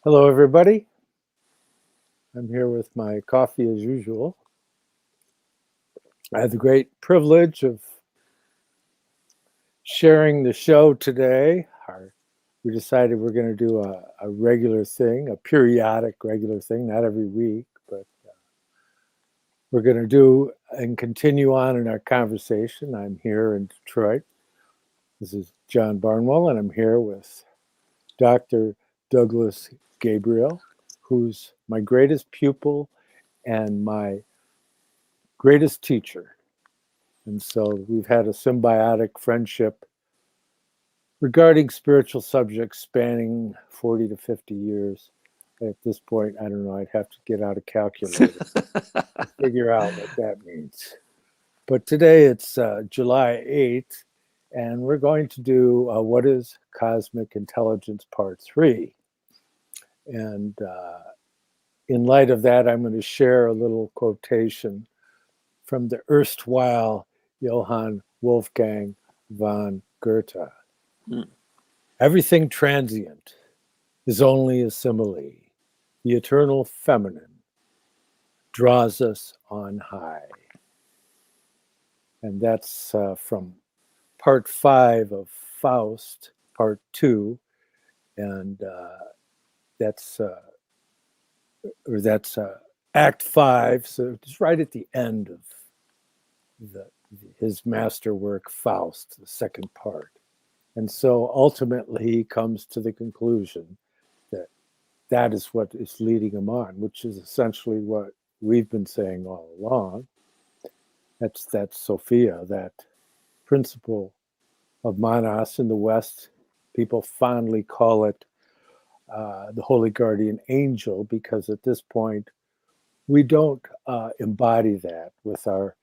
Hello, everybody. I'm here with my coffee as usual. I have the great privilege of sharing the show today. We decided we're going to do a regular thing, a periodic regular thing, not every week, but we're going to do and continue on in our conversation. I'm here in Detroit. This is John Barnwell, and I'm here with Dr. Douglas Gabriel, who's my greatest pupil and my greatest teacher. And so we've had a symbiotic friendship regarding spiritual subjects spanning 40 to 50 years. At this point, I don't know, I'd have to get out a calculator to figure out what that means. But today it's July 8th, and we're going to do What is Cosmic Intelligence Part 3. And in light of that, I'm going to share a little quotation from the erstwhile Johann Wolfgang von Goethe. Everything transient is only a simile. The eternal feminine draws us on high. And that's from part 5 of Faust, part 2. And that's Act 5. So it's right at the end of his masterwork, Faust, the second part. And so ultimately he comes to the conclusion that that is what is leading him on, which is essentially what we've been saying all along. That's that Sophia, that principle of Manas in the West. People fondly call it the Holy Guardian Angel, because at this point we don't embody that with our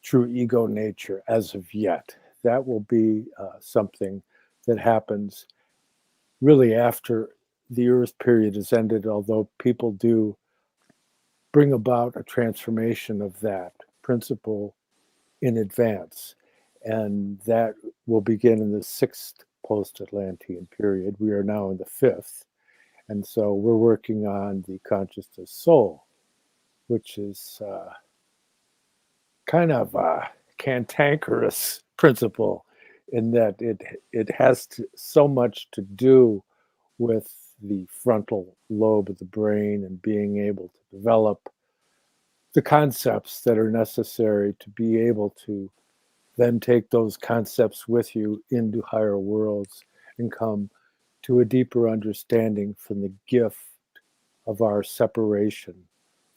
true ego nature as of yet. That will be something that happens really after the Earth period is ended, although people do bring about a transformation of that principle in advance. And that will begin in the 6th post-Atlantean period. We are now in the 5th. And so we're working on the consciousness soul, which is kind of a cantankerous principle in that it has so much to do with the frontal lobe of the brain and being able to develop the concepts that are necessary to be able to then take those concepts with you into higher worlds and come to a deeper understanding from the gift of our separation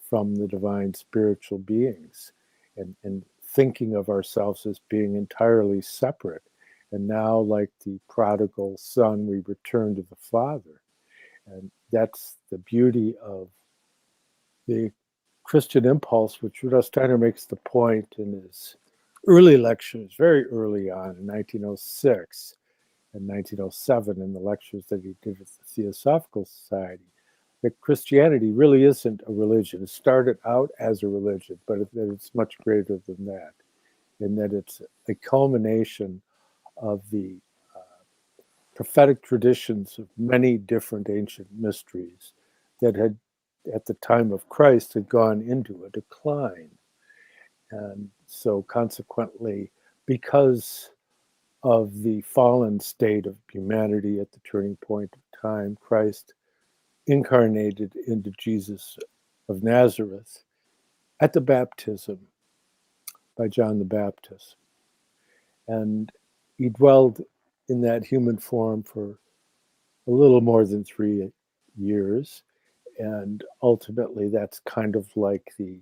from the divine spiritual beings and thinking of ourselves as being entirely separate. And now, like the prodigal son, we return to the Father. And that's the beauty of the Christian impulse, which Rudolf Steiner makes the point in his early lectures, very early on in 1906 and 1907, in the lectures that he did at the Theosophical Society, that Christianity really isn't a religion. It started out as a religion, but it's much greater than that, in that it's a culmination of the prophetic traditions of many different ancient mysteries that had, at the time of Christ, had gone into a decline. And so consequently, because of the fallen state of humanity at the turning point of time, Christ incarnated into Jesus of Nazareth at the baptism by John the Baptist. And he dwelled in that human form for a little more than 3 years. And ultimately, that's kind of like the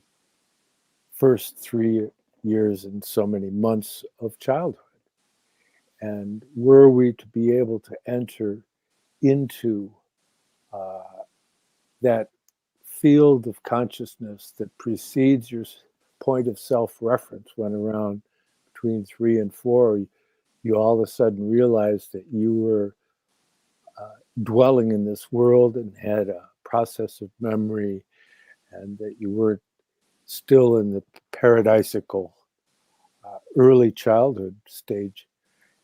first 3 years and so many months of childhood. And were we to be able to enter into that field of consciousness that precedes your point of self-reference, when around between 3 and 4, you all of a sudden realized that you were dwelling in this world and had a process of memory, and that you were still in the paradisical early childhood stage.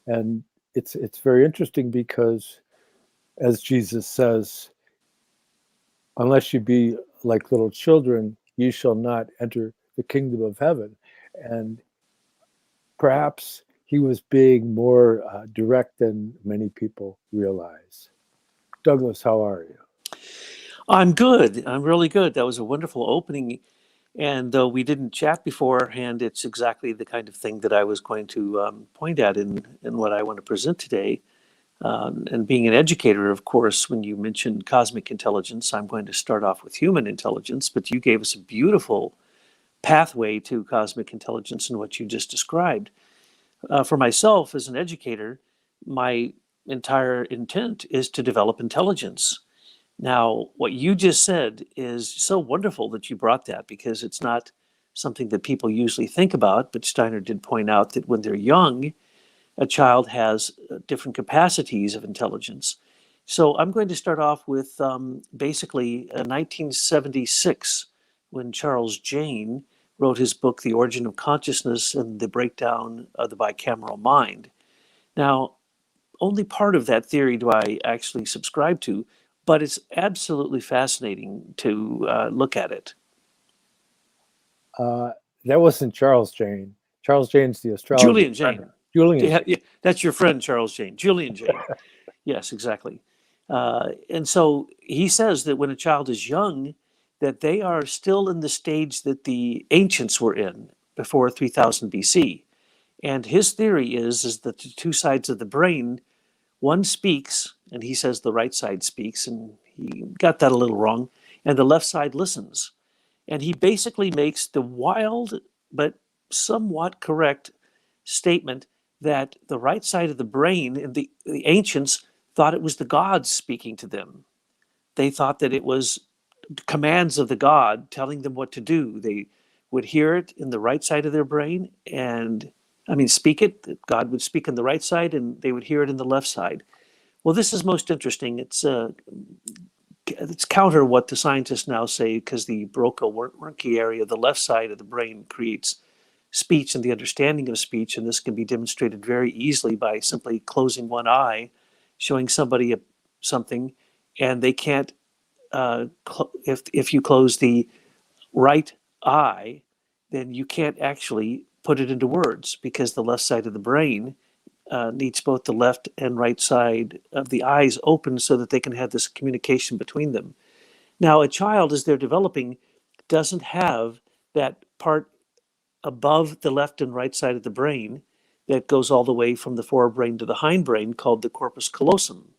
And it's very interesting because, as Jesus says, unless you be like little children, you shall not enter the kingdom of heaven. And perhaps he was being more direct than many people realize. Douglas, how are you? I'm good. I'm really good. That was a wonderful opening. And though we didn't chat beforehand, it's exactly the kind of thing that I was going to point at in what I want to present today. And being an educator, of course, when you mentioned cosmic intelligence, I'm going to start off with human intelligence, but you gave us a beautiful pathway to cosmic intelligence in what you just described. For myself as an educator, my entire intent is to develop intelligence. Now, what you just said is so wonderful that you brought that because it's not something that people usually think about. But Steiner did point out that when they're young, a child has different capacities of intelligence. So I'm going to start off with basically 1976 when Charles Jane wrote his book, The Origin of Consciousness and the Breakdown of the Bicameral Mind. Now, only part of that theory do I actually subscribe to, but it's absolutely fascinating to look at it. Uh, that wasn't Charles Jane. Charles Jane's the astrologer. Julian Jane. Julian Yeah, Jane. yeah, that's your friend, Charles Jane. Julian Jane. Yes, exactly. And so he says that when a child is young, that they are still in the stage that the ancients were in before 3000 BC. And his theory is that the two sides of the brain, one speaks, and he says the right side speaks, and he got that a little wrong, and the left side listens. And he basically makes the wild but somewhat correct statement that the right side of the brain and the ancients thought it was the gods speaking to them. They thought that it was commands of the god telling them what to do. They would hear it in the right side of their brain and speak it. God would speak on the right side and they would hear it in the left side. Well, this is most interesting. It's counter what the scientists now say because the Broca-Wernicke area, the left side of the brain, creates speech and the understanding of speech, and this can be demonstrated very easily by simply closing one eye, showing somebody something, and they can't. If you close the right eye, then you can't actually put it into words because the left side of the brain needs both the left and right side of the eyes open so that they can have this communication between them. Now, a child, as they're developing, doesn't have that part above the left and right side of the brain that goes all the way from the forebrain to the hindbrain called the corpus callosum.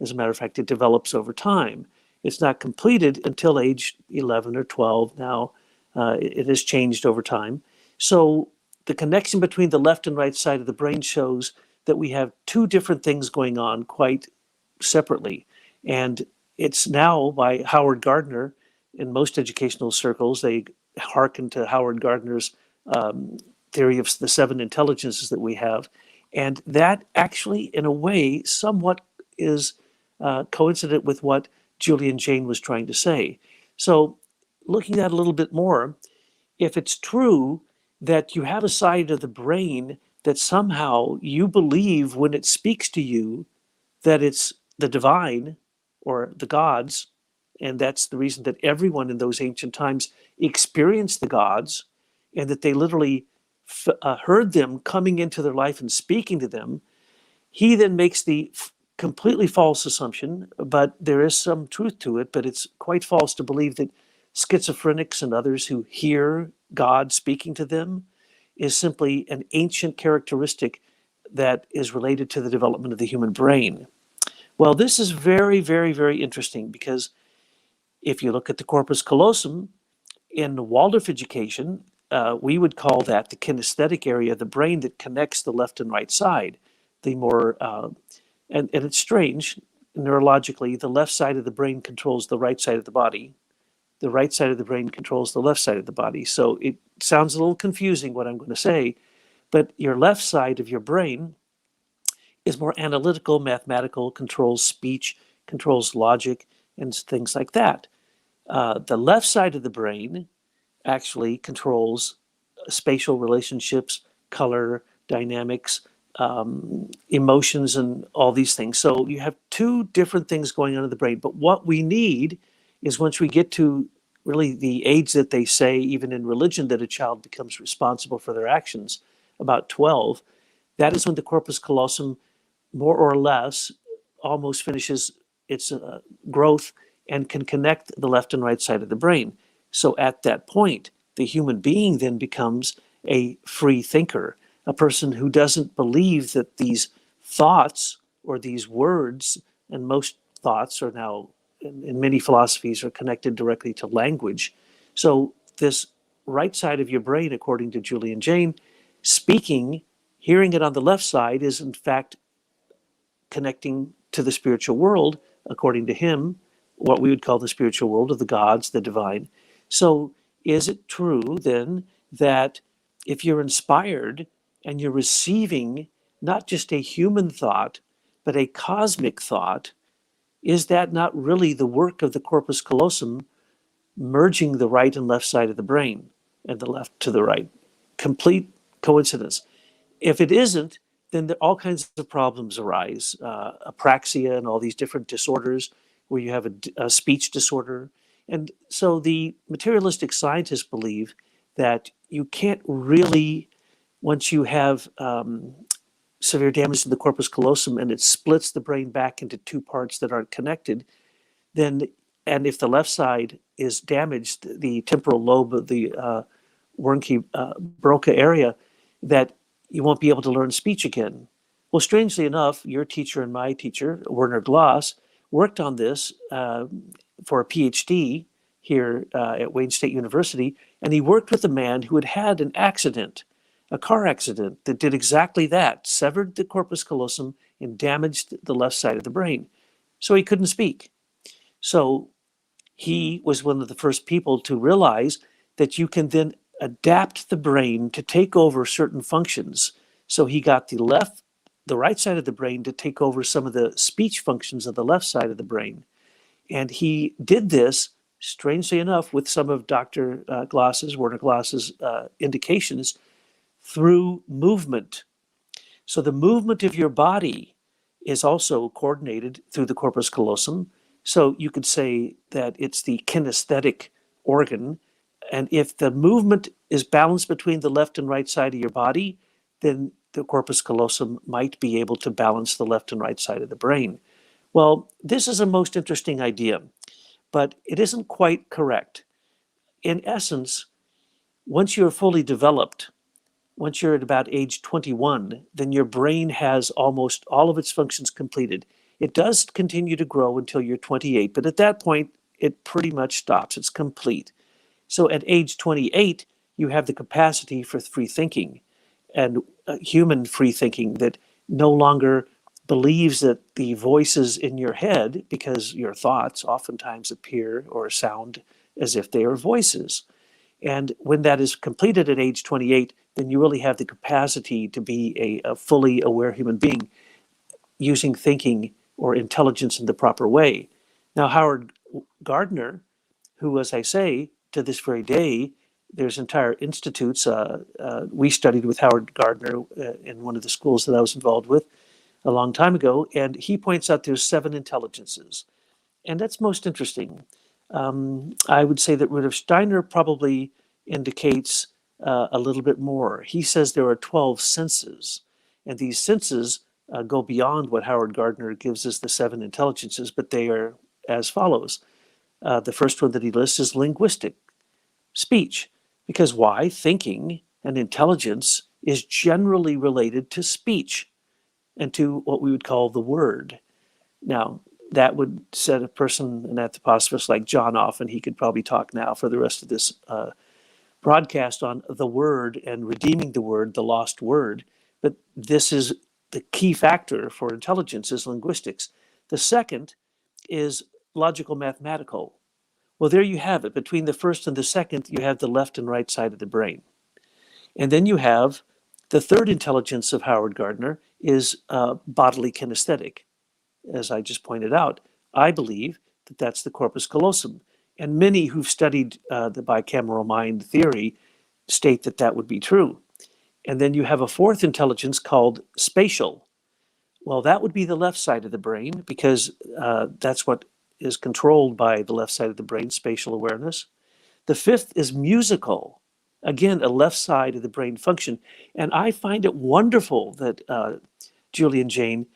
As a matter of fact, it develops over time. It's not completed until age 11 or 12. Now, it has changed over time. So the connection between the left and right side of the brain shows that we have two different things going on quite separately. And it's now by Howard Gardner. In most educational circles, they hearken to Howard Gardner's theory of the seven intelligences that we have. And that actually, in a way, somewhat is coincident with what Julian Jane was trying to say. So, looking at it a little bit more, if it's true that you have a side of the brain that somehow you believe when it speaks to you that it's the divine or the gods, and that's the reason that everyone in those ancient times experienced the gods, and that they literally heard them coming into their life and speaking to them. He then makes the completely false assumption, but there is some truth to it, but it's quite false to believe that schizophrenics and others who hear God speaking to them is simply an ancient characteristic that is related to the development of the human brain. Well, this is very, very, very interesting because if you look at the corpus callosum in Waldorf education, we would call that the kinesthetic area of the brain that connects the left and right side. The more, and it's strange, neurologically, the left side of the brain controls the right side of the body. The right side of the brain controls the left side of the body. So it sounds a little confusing what I'm going to say, but your left side of your brain is more analytical, mathematical, controls speech, controls logic, and things like that. The left side of the brain actually controls spatial relationships, color, dynamics, emotions, and all these things. So you have two different things going on in the brain. But what we need is once we get to really the age that they say, even in religion, that a child becomes responsible for their actions, about 12, that is when the corpus callosum, more or less, almost finishes its growth and can connect the left and right side of the brain. So at that point, the human being then becomes a free thinker, a person who doesn't believe that these thoughts or these words, and most thoughts are now, in many philosophies, are connected directly to language. So this right side of your brain, according to Julian Jayne, speaking, hearing it on the left side is in fact connecting to the spiritual world, according to him, what we would call the spiritual world of the gods, the divine. So is it true then that if you're inspired and you're receiving not just a human thought, but a cosmic thought, is that not really the work of the corpus callosum merging the right and left side of the brain and the left to the right? Complete coincidence. If it isn't, then all kinds of problems arise, apraxia and all these different disorders where you have a speech disorder. And so the materialistic scientists believe that you can't really, once you have severe damage to the corpus callosum and it splits the brain back into two parts that aren't connected, then, and if the left side is damaged, the temporal lobe of the Wernicke Broca area, that you won't be able to learn speech again. Well, strangely enough, your teacher and my teacher, Werner Gloss, worked on this for a PhD here at Wayne State University, and he worked with a man who had had an accident, a car accident that did exactly that, severed the corpus callosum and damaged the left side of the brain. So he couldn't speak. So he was one of the first people to realize that you can then adapt the brain to take over certain functions. So he got the right side of the brain to take over some of the speech functions of the left side of the brain. And he did this, strangely enough, with some of Dr. Werner Gloss's indications through movement. So the movement of your body is also coordinated through the corpus callosum. So you could say that it's the kinesthetic organ. And if the movement is balanced between the left and right side of your body, then the corpus callosum might be able to balance the left and right side of the brain. Well, this is a most interesting idea, but it isn't quite correct. In essence, once you're fully developed, once you're at about age 21, then your brain has almost all of its functions completed. It does continue to grow until you're 28, but at that point, it pretty much stops. It's complete. So at age 28, you have the capacity for free thinking and human free thinking that no longer believes that the voices in your head, because your thoughts oftentimes appear or sound as if they are voices. And when that is completed at age 28, then you really have the capacity to be a fully aware human being using thinking or intelligence in the proper way. Now, Howard Gardner, who, as I say, to this very day, there's entire institutes. We studied with Howard Gardner in one of the schools that I was involved with a long time ago, and he points out there's 7 intelligences. And that's most interesting. I would say that Rudolf Steiner probably indicates a little bit more. He says there are 12 senses, and these senses go beyond what Howard Gardner gives us the 7 intelligences, but they are as follows. The first one that he lists is linguistic, speech. Because why? Thinking and intelligence is generally related to speech and to what we would call the word. Now, that would set a person, an anthroposophist like John off, and he could probably talk now for the rest of this broadcast on the word and redeeming the word, the lost word. But this is the key factor for intelligence is linguistics. The second is logical mathematical. Well, there you have it. Between the first and the second, you have the left and right side of the brain. And then you have the third intelligence of Howard Gardner is bodily kinesthetic. As I just pointed out, I believe that that's the corpus callosum. And many who've studied the bicameral mind theory state that that would be true. And then you have a fourth intelligence called spatial. Well, that would be the left side of the brain because that's what is controlled by the left side of the brain, spatial awareness. The fifth is musical. Again, a left side of the brain function. And I find it wonderful that Julie and Jane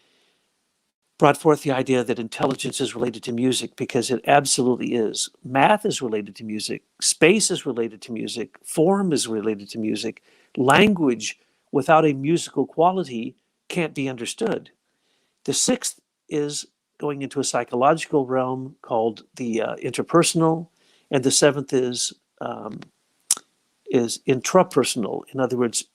brought forth the idea that intelligence is related to music, because it absolutely is. Math is related to music. Space is related to music. Form is related to music. Language without a musical quality can't be understood. The sixth is going into a psychological realm called the interpersonal, and the seventh is intrapersonal. In other words,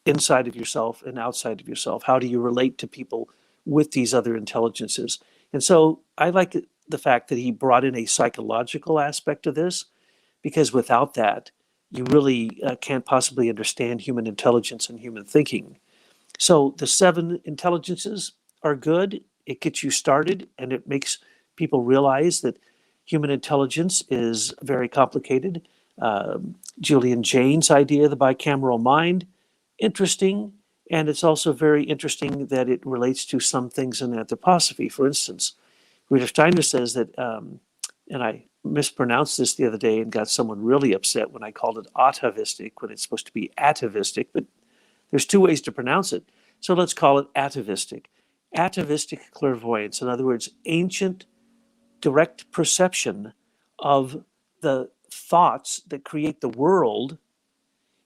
inside of yourself and outside of yourself. How do you relate to people with these other intelligences? And so I like the fact that he brought in a psychological aspect of this, because without that, you really can't possibly understand human intelligence and human thinking. So the seven intelligences are good. It gets you started, and it makes people realize that human intelligence is very complicated. Julie and Jane's idea, the bicameral mind, interesting. And it's also very interesting that it relates to some things in anthroposophy. For instance, Rudolf Steiner says that, and I mispronounced this the other day and got someone really upset when I called it atavistic, when it's supposed to be atavistic, but there's two ways to pronounce it. So let's call it atavistic. Atavistic clairvoyance, in other words, ancient direct perception of the thoughts that create the world,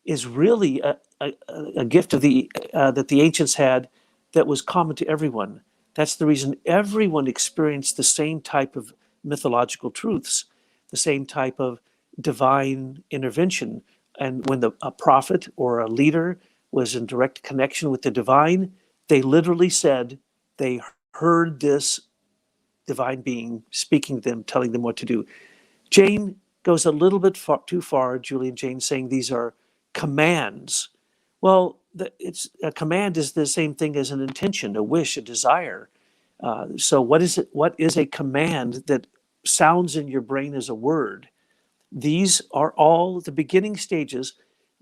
is really a gift of the that the ancients had, that was common to everyone. That's the reason everyone experienced the same type of mythological truths, the same type of divine intervention. And when a prophet or a leader was in direct connection with the divine, they literally said they heard this divine being speaking to them, telling them what to do. Jane goes a little bit too far, Julie and Jane, saying these are commands. Well, it's a command is the same thing as an intention, a wish, a desire. So what is it? What is a command that sounds in your brain as a word? These are all the beginning stages.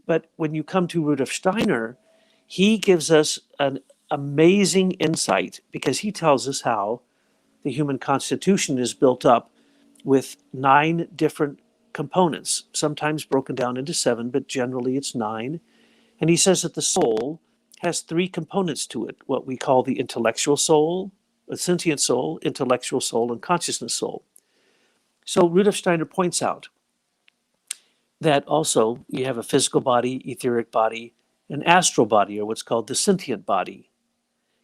But when you come to Rudolf Steiner, he gives us an amazing insight, because he tells us how the human constitution is built up with 9 different components, sometimes broken down into 7, but generally it's 9. And he says that the soul has 3 components to it, what we call the intellectual soul, a sentient soul, intellectual soul, and consciousness soul. So Rudolf Steiner points out that also you have a physical body, etheric body, an astral body, or what's called the sentient body.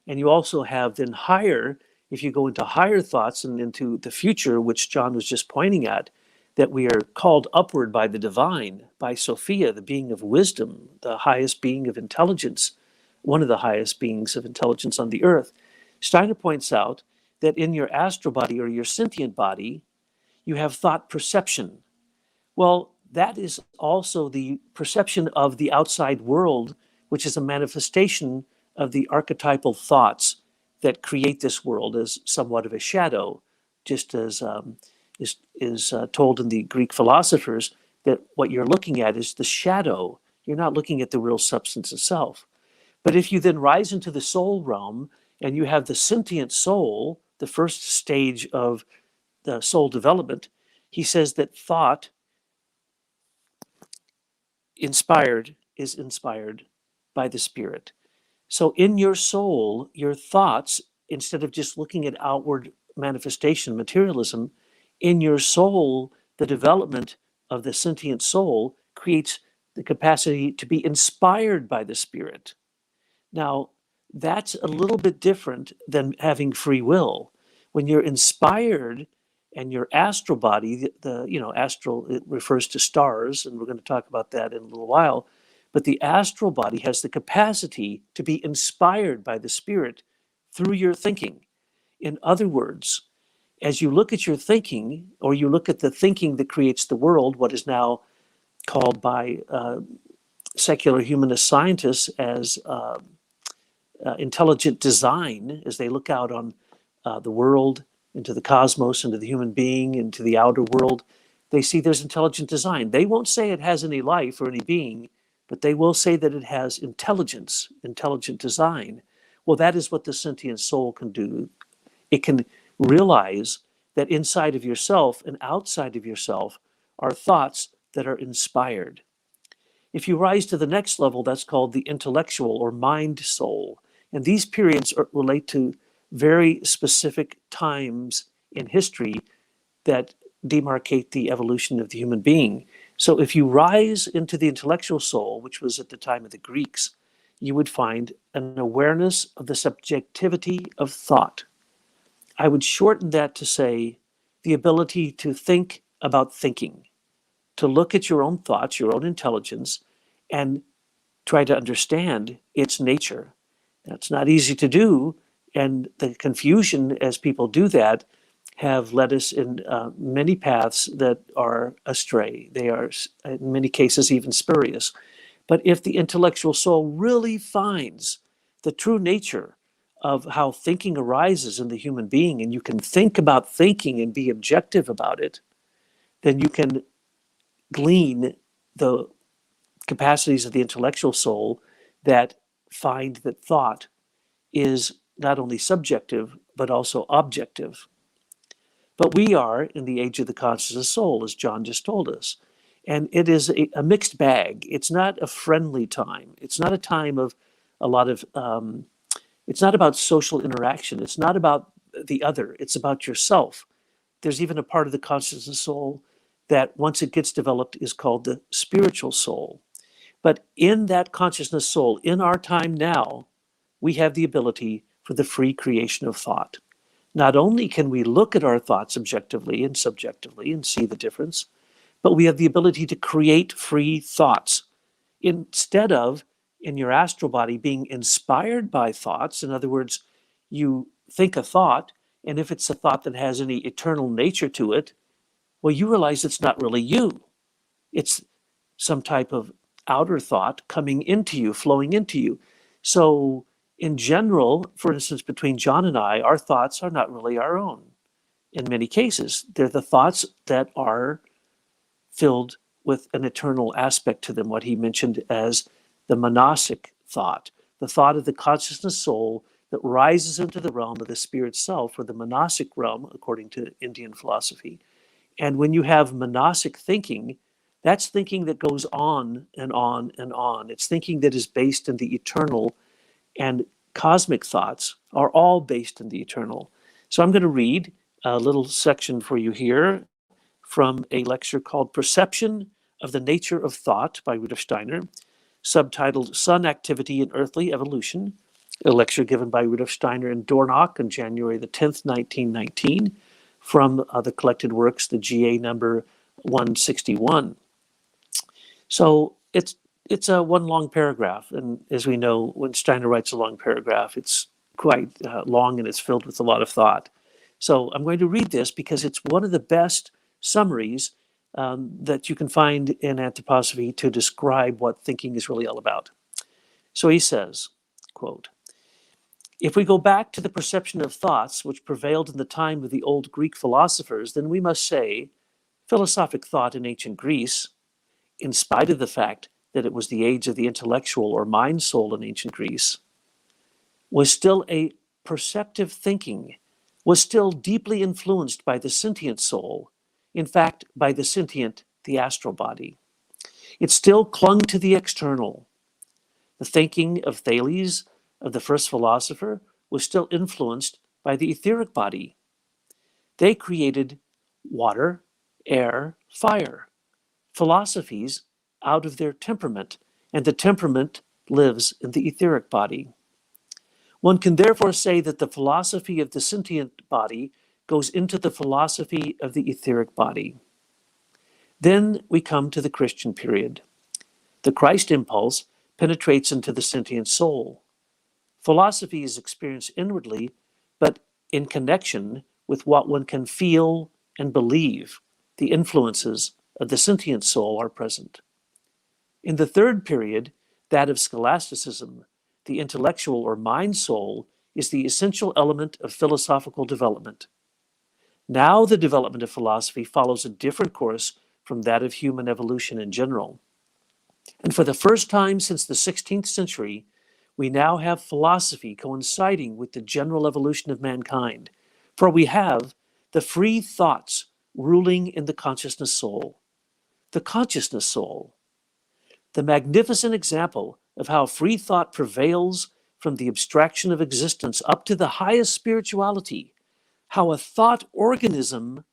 And you also have then higher, if you go into higher thoughts and into the future, which John was just pointing at, that we are called upward by the divine, by Sophia, the being of wisdom, the highest being of intelligence, one of the highest beings of intelligence on the earth. Steiner points out that in your astral body or your sentient body, you have thought perception. Well, that is also the perception of the outside world, which is a manifestation of the archetypal thoughts that create this world as somewhat of a shadow, just as is told in the Greek philosophers, that what you're looking at is the shadow. You're not looking at the real substance itself. But if you then rise into the soul realm and you have the sentient soul, the first stage of the soul development, he says that thought is inspired by the spirit. So in your soul, your thoughts, instead of just looking at outward manifestation, materialism, in your soul, the development of the sentient soul creates the capacity to be inspired by the spirit. Now, that's a little bit different than having free will. When you're inspired and your astral body, astral, it refers to stars, and we're going to talk about that in a little while, but the astral body has the capacity to be inspired by the spirit through your thinking. In other words, as you look at your thinking, or you look at the thinking that creates the world, what is now called by secular humanist scientists as intelligent design, as they look out on the world, into the cosmos, into the human being, into the outer world, they see there's intelligent design. They won't say it has any life or any being, but they will say that it has intelligence, intelligent design. Well, that is what the sentient soul can do. It can realize that inside of yourself and outside of yourself are thoughts that are inspired. If you rise to the next level, that's called the intellectual or mind soul. And these periods relate to very specific times in history that demarcate the evolution of the human being. So if you rise into the intellectual soul, which was at the time of the Greeks, you would find an awareness of the subjectivity of thought. I would shorten that to say the ability to think about thinking, to look at your own thoughts, your own intelligence, and try to understand its nature. That's not easy to do, and the confusion as people do that have led us in many paths that are astray. They are, in many cases, even spurious. But if the intellectual soul really finds the true nature of how thinking arises in the human being, and you can think about thinking and be objective about it, then you can glean the capacities of the intellectual soul that find that thought is not only subjective, but also objective. But we are in the age of the consciousness soul, as John just told us. And it is a mixed bag. It's not a friendly time. It's not a time of a lot of, it's not about social interaction. It's not about the other. It's about yourself. There's even a part of the consciousness soul that once it gets developed is called the spiritual soul. But in that consciousness soul, in our time now, we have the ability for the free creation of thought. Not only can we look at our thoughts objectively and subjectively and see the difference, but we have the ability to create free thoughts instead of in your astral body being inspired by thoughts. In other words, you think a thought, and if it's a thought that has any eternal nature to it, well, you realize it's not really you. It's some type of outer thought coming into you, flowing into you. So in general, for instance, between John and I, our thoughts are not really our own. In many cases, they're the thoughts that are filled with an eternal aspect to them, what he mentioned as the monastic thought, the thought of the consciousness soul that rises into the realm of the spirit self, or the monastic realm, according to Indian philosophy. And when you have monastic thinking, that's thinking that goes on and on and on. It's thinking that is based in the eternal, and cosmic thoughts are all based in the eternal. So I'm going to read a little section for you here from a lecture called Perception of the Nature of Thought by Rudolf Steiner, subtitled Sun Activity and Earthly Evolution, a lecture given by Rudolf Steiner in Dornach on January the 10th, 1919, from the collected works, the GA number 161. So it's a one long paragraph, and as we know, when Steiner writes a long paragraph, it's quite long and it's filled with a lot of thought. So I'm going to read this because it's one of the best summaries that you can find in anthroposophy to describe what thinking is really all about. So he says, quote, "If we go back to the perception of thoughts which prevailed in the time of the old Greek philosophers, then we must say philosophic thought in ancient Greece, in spite of the fact that it was the age of the intellectual or mind soul in ancient Greece, was still a perceptive thinking, was still deeply influenced by the sentient soul, in fact, by the sentient, the astral body. It still clung to the external. The thinking of Thales, of the first philosopher, was still influenced by the etheric body. They created water, air, fire, philosophies out of their temperament, and the temperament lives in the etheric body. One can therefore say that the philosophy of the sentient body goes into the philosophy of the etheric body. Then we come to the Christian period. The Christ impulse penetrates into the sentient soul. Philosophy is experienced inwardly, but in connection with what one can feel and believe. The influences of the sentient soul are present. In the third period, that of scholasticism, the intellectual or mind soul is the essential element of philosophical development. Now the development of philosophy follows a different course from that of human evolution in general. And for the first time since the 16th century, we now have philosophy coinciding with the general evolution of mankind. For we have the free thoughts ruling in the consciousness soul. The consciousness soul, the magnificent example of how free thought prevails from the abstraction of existence up to the highest spirituality, how a thought organism,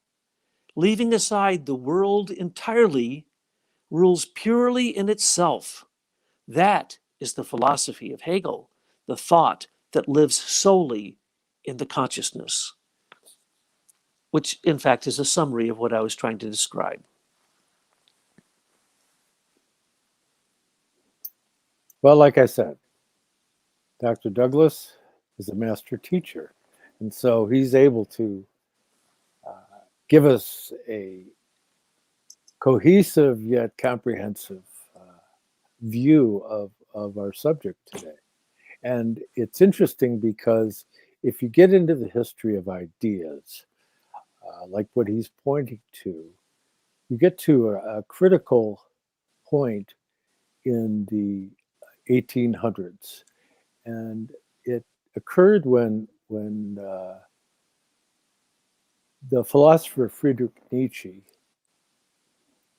leaving aside the world entirely, rules purely in itself. That is the philosophy of Hegel, the thought that lives solely in the consciousness, which in fact is a summary of what I was trying to describe. Well, like I said, Dr. Douglas is a master teacher, and so he's able to give us a cohesive yet comprehensive view of our subject today. And it's interesting because if you get into the history of ideas, like what he's pointing to, you get to a critical point in the 1800s. And it occurred when the philosopher Friedrich Nietzsche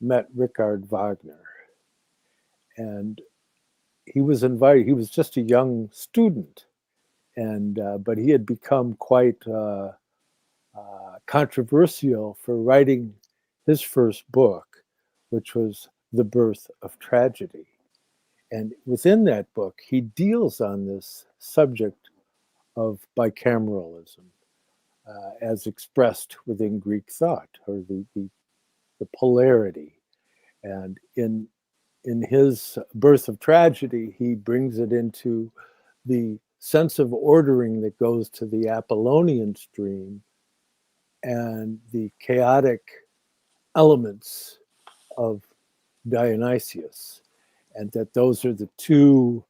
met Richard Wagner. And he was invited, he was just a young student, and but he had become quite controversial for writing his first book, which was The Birth of Tragedy. And within that book, he deals on this subject of bicameralism as expressed within Greek thought, or the polarity. And in his Birth of Tragedy, he brings it into the sense of ordering that goes to the Apollonian stream and the chaotic elements of Dionysius, and that those are the two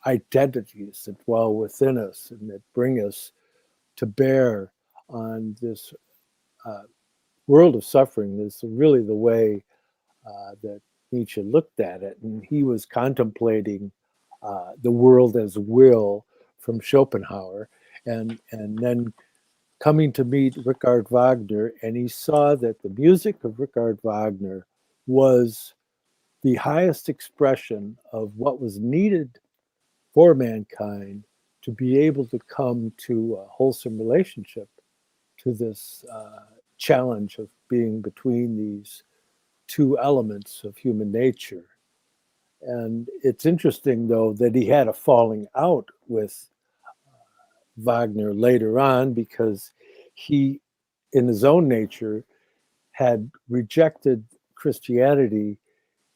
identities that dwell within us and that bring us to bear on this world of suffering. This is really the way that Nietzsche looked at it, and he was contemplating the world as will from Schopenhauer, and then coming to meet Richard Wagner, and he saw that the music of Richard Wagner was the highest expression of what was needed for mankind to be able to come to a wholesome relationship to this challenge of being between these two elements of human nature. And it's interesting, though, that he had a falling out with Wagner later on, because he, in his own nature, had rejected Christianity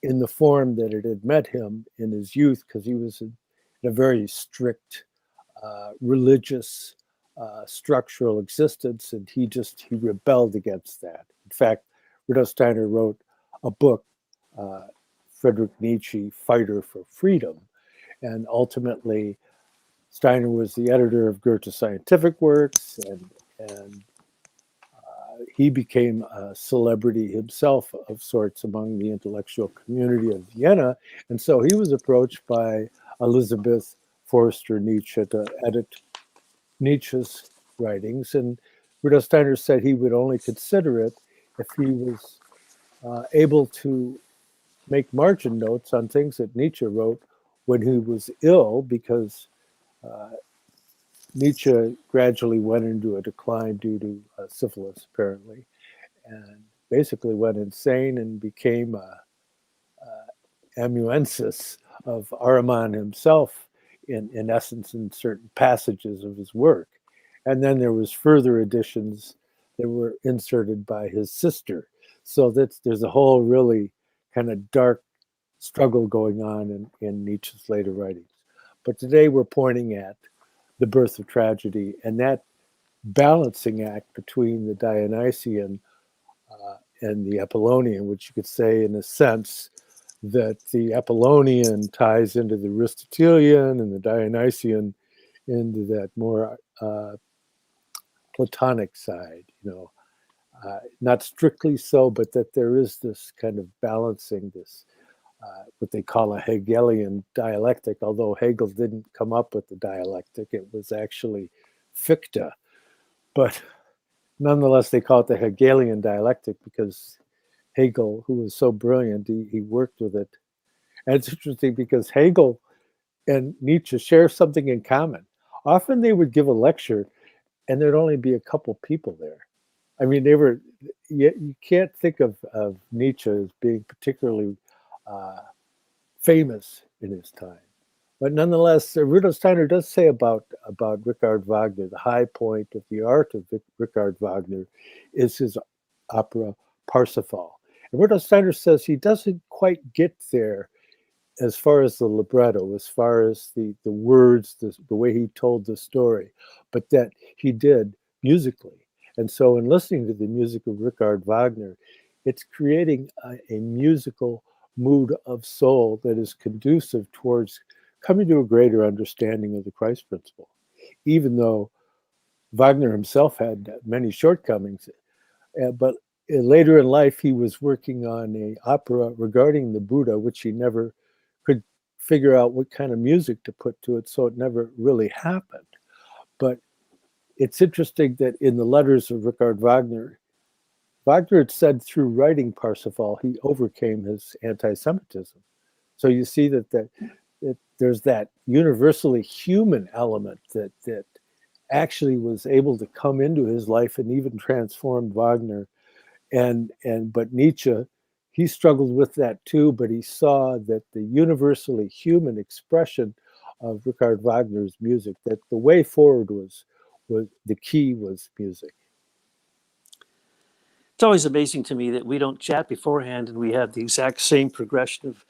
in the form that it had met him in his youth, because he was in a very strict religious structural existence, and he rebelled against that. In fact, Rudolf Steiner wrote a book, Friedrich Nietzsche, Fighter for Freedom, and ultimately Steiner was the editor of Goethe's Scientific Works, and he became a celebrity himself of sorts among the intellectual community of Vienna. And so he was approached by Elizabeth Forster Nietzsche to edit Nietzsche's writings. And Rudolf Steiner said he would only consider it if he was able to make margin notes on things that Nietzsche wrote when he was ill, because Nietzsche gradually went into a decline due to syphilis, apparently, and basically went insane and became a amanuensis of Ahriman himself, in essence, in certain passages of his work. And then there was further additions that were inserted by his sister. So there's a whole really kind of dark struggle going on in Nietzsche's later writings. But today we're pointing at The Birth of Tragedy, and that balancing act between the Dionysian and the Apollonian, which you could say, in a sense, that the Apollonian ties into the Aristotelian and the Dionysian into that more Platonic side, not strictly so, but that there is this kind of balancing, this what they call a Hegelian dialectic, although Hegel didn't come up with the dialectic, it was actually Fichte. But nonetheless, they call it the Hegelian dialectic because Hegel, who was so brilliant, he worked with it. And it's interesting because Hegel and Nietzsche share something in common. Often they would give a lecture and there'd only be a couple people there. I mean, you can't think of Nietzsche as being particularly uh, famous in his time. But nonetheless, Rudolf Steiner does say about Richard Wagner, the high point of the art of Richard Wagner is his opera Parsifal. And Rudolf Steiner says he doesn't quite get there as far as the libretto, as far as the words, the way he told the story, but that he did musically. And so in listening to the music of Richard Wagner, it's creating a musical mood of soul that is conducive towards coming to a greater understanding of the Christ principle, even though Wagner himself had many shortcomings. But later in life, he was working on an opera regarding the Buddha, which he never could figure out what kind of music to put to it, so it never really happened. But it's interesting that in the letters of Richard Wagner, Wagner had said through writing Parsifal, he overcame his anti-Semitism. So you see that there's that universally human element that actually was able to come into his life and even transformed Wagner. But Nietzsche, he struggled with that too, but he saw that the universally human expression of Richard Wagner's music, that the way forward was the key was music. It's always amazing to me that we don't chat beforehand and we have the exact same progression of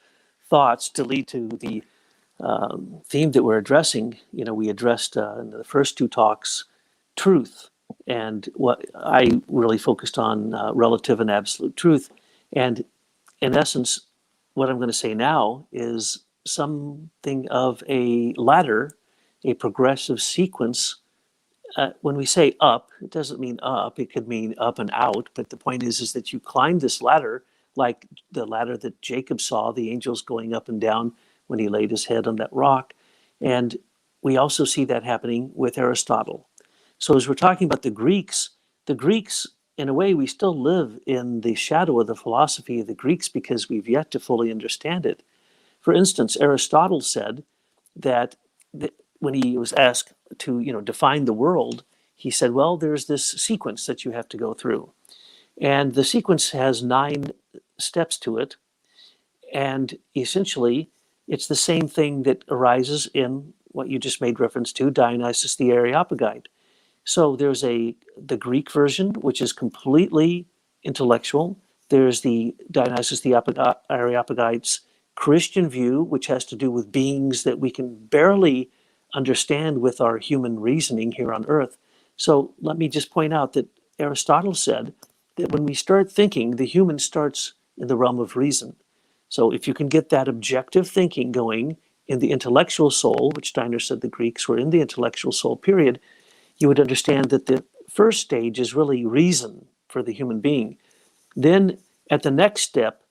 thoughts to lead to the theme that we're addressing. You know, we addressed in the first two talks truth, and what I really focused on relative and absolute truth. And in essence, what I'm going to say now is something of a ladder, a progressive sequence. When we say up, it doesn't mean up. It could mean up and out. But the point is that you climb this ladder, like the ladder that Jacob saw, the angels going up and down when he laid his head on that rock. And we also see that happening with Aristotle. So as we're talking about the Greeks, in a way, we still live in the shadow of the philosophy of the Greeks because we've yet to fully understand it. For instance, Aristotle said that when he was asked to define the world, he said, well, there's this sequence that you have to go through. And the sequence has 9 steps to it. And essentially, it's the same thing that arises in what you just made reference to, Dionysus the Areopagite. So there's the Greek version, which is completely intellectual. There's the Dionysus the Areopagite's Christian view, which has to do with beings that we can barely understand with our human reasoning here on earth. So let me just point out that Aristotle said that when we start thinking, the human starts in the realm of reason. So if you can get that objective thinking going in the intellectual soul, which Steiner said the Greeks were in the intellectual soul period, you would understand that the first stage is really reason for the human being. Then at the next step,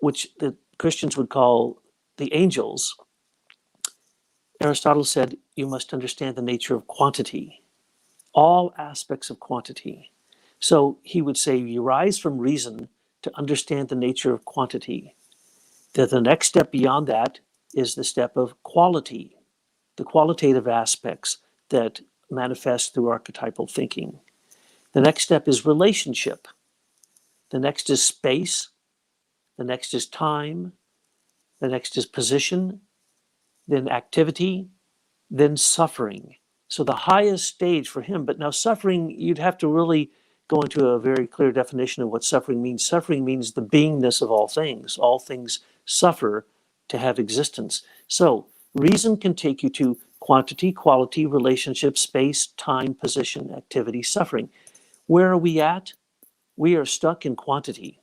which the Christians would call the angels, Aristotle said you must understand the nature of quantity, all aspects of quantity. So he would say you rise from reason to understand the nature of quantity. That the next step beyond that is the step of quality, the qualitative aspects that manifest through archetypal thinking. The next step is relationship. The next is space. The next is time. The next is position. Then activity. Then suffering. So the highest stage for him, but now suffering, you'd have to really go into a very clear definition of what suffering means. Suffering means the beingness of all things. All things suffer to have existence. So reason can take you to quantity, quality, relationship, space, time, position, activity, suffering. Where are we at? We are stuck in quantity.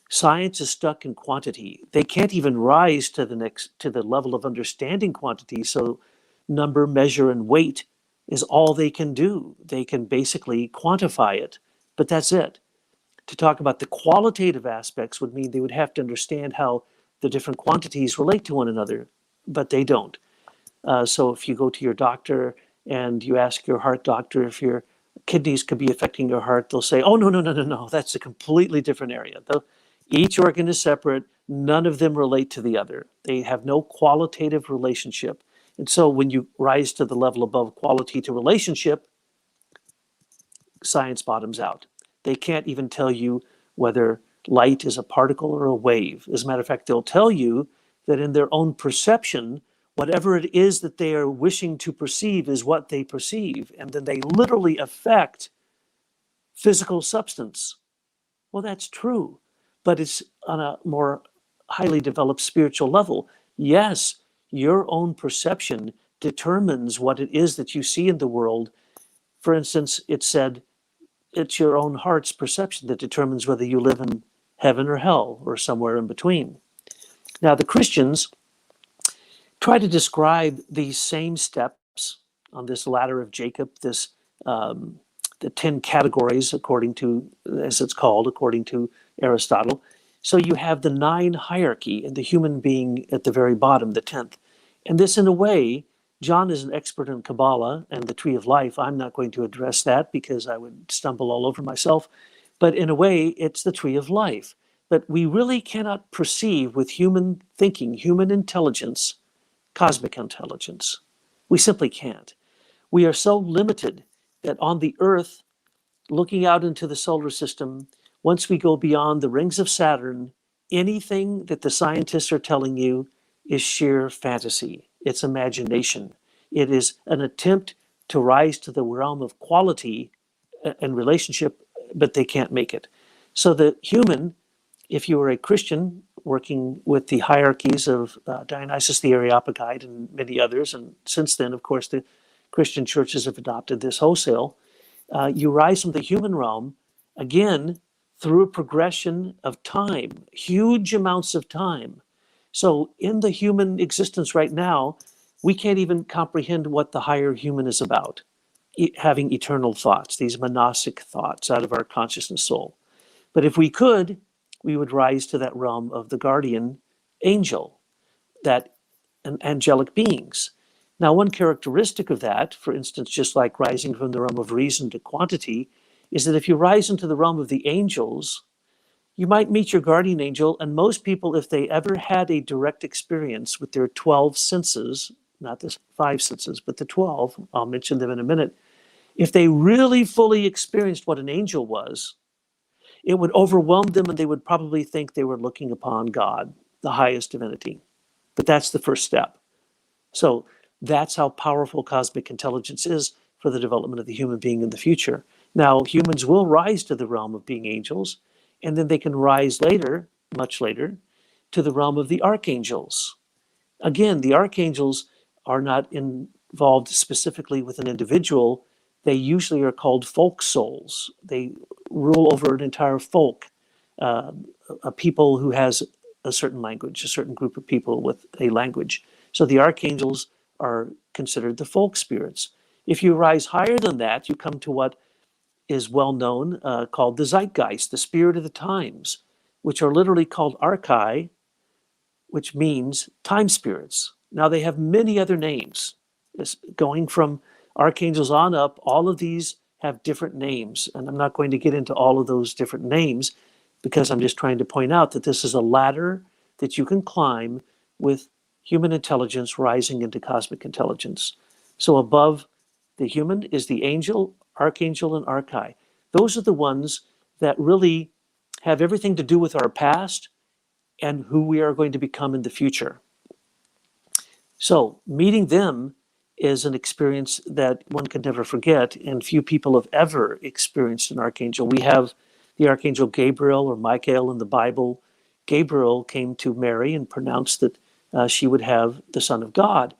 Science is stuck in quantity. They can't even rise to the level of understanding quantity. So number, measure, and weight is all they can do. They can basically quantify it, but that's it. To talk about the qualitative aspects would mean they would have to understand how the different quantities relate to one another, but they don't. So if you go to your doctor and you ask your heart doctor if your kidneys could be affecting your heart. They'll say, oh, no, no, no, no, no, that's a completely different area. Each organ is separate. None of them relate to the other. They have no qualitative relationship. And so when you rise to the level above quality to relationship, science bottoms out. They can't even tell you whether light is a particle or a wave. As a matter of fact, they'll tell you that in their own perception, whatever it is that they are wishing to perceive is what they perceive. And then they literally affect physical substance. Well, that's true, but it's on a more highly developed spiritual level. Yes, your own perception determines what it is that you see in the world. For instance, it said, it's your own heart's perception that determines whether you live in heaven or hell or somewhere in between. Now, the Christians try to describe these same steps on this ladder of Jacob, this the 10 categories, according to, as it's called, according to Aristotle. So you have the 9 hierarchy and the human being at the very bottom, the 10th. And this, in a way, John is an expert in Kabbalah and the tree of life. I'm not going to address that because I would stumble all over myself. But in a way, it's the tree of life. But we really cannot perceive with human thinking, human intelligence, cosmic intelligence. We simply can't. We are so limited that on the Earth, looking out into the solar system, once we go beyond the rings of Saturn, anything that the scientists are telling you is sheer fantasy. It's imagination. It is an attempt to rise to the realm of quality and relationship, but they can't make it. So the human, if you were a Christian working with the hierarchies of Dionysius the Areopagite and many others, and since then, of course, the Christian churches have adopted this wholesale, you rise from the human realm, again, through a progression of time, huge amounts of time. So in the human existence right now, we can't even comprehend what the higher human is about, having eternal thoughts, these monastic thoughts out of our consciousness soul. But if we could, we would rise to that realm of the guardian angel, that angelic beings. Now, one characteristic of that, for instance, just like rising from the realm of reason to quantity, is that if you rise into the realm of the angels, you might meet your guardian angel, and most people, if they ever had a direct experience with their 12 senses, not the 5 senses, but the 12, I'll mention them in a minute, if they really fully experienced what an angel was, it would overwhelm them and they would probably think they were looking upon God, the highest divinity. But that's the first step. So that's how powerful cosmic intelligence is for the development of the human being in the future. Now, humans will rise to the realm of being angels, and then they can rise later, much later, to the realm of the archangels. Again, the archangels are not involved specifically with an individual. They usually are called folk souls. They rule over an entire folk, a people who has a certain language, a certain group of people with a language. So the archangels are considered the folk spirits. If you rise higher than that, you come to what is well known called the zeitgeist, the spirit of the times, which are literally called archai, which means time spirits. Now they have many other names. Going from archangels on up, all of these have different names. And I'm not going to get into all of those different names because I'm just trying to point out that this is a ladder that you can climb with human intelligence rising into cosmic intelligence. So above the human is the angel, archangel, and archai. Those are the ones that really have everything to do with our past and who we are going to become in the future. So meeting them is an experience that one can never forget, and few people have ever experienced an archangel. We have the archangel Gabriel or Michael in the Bible. Gabriel came to Mary and pronounced that she would have the Son of God.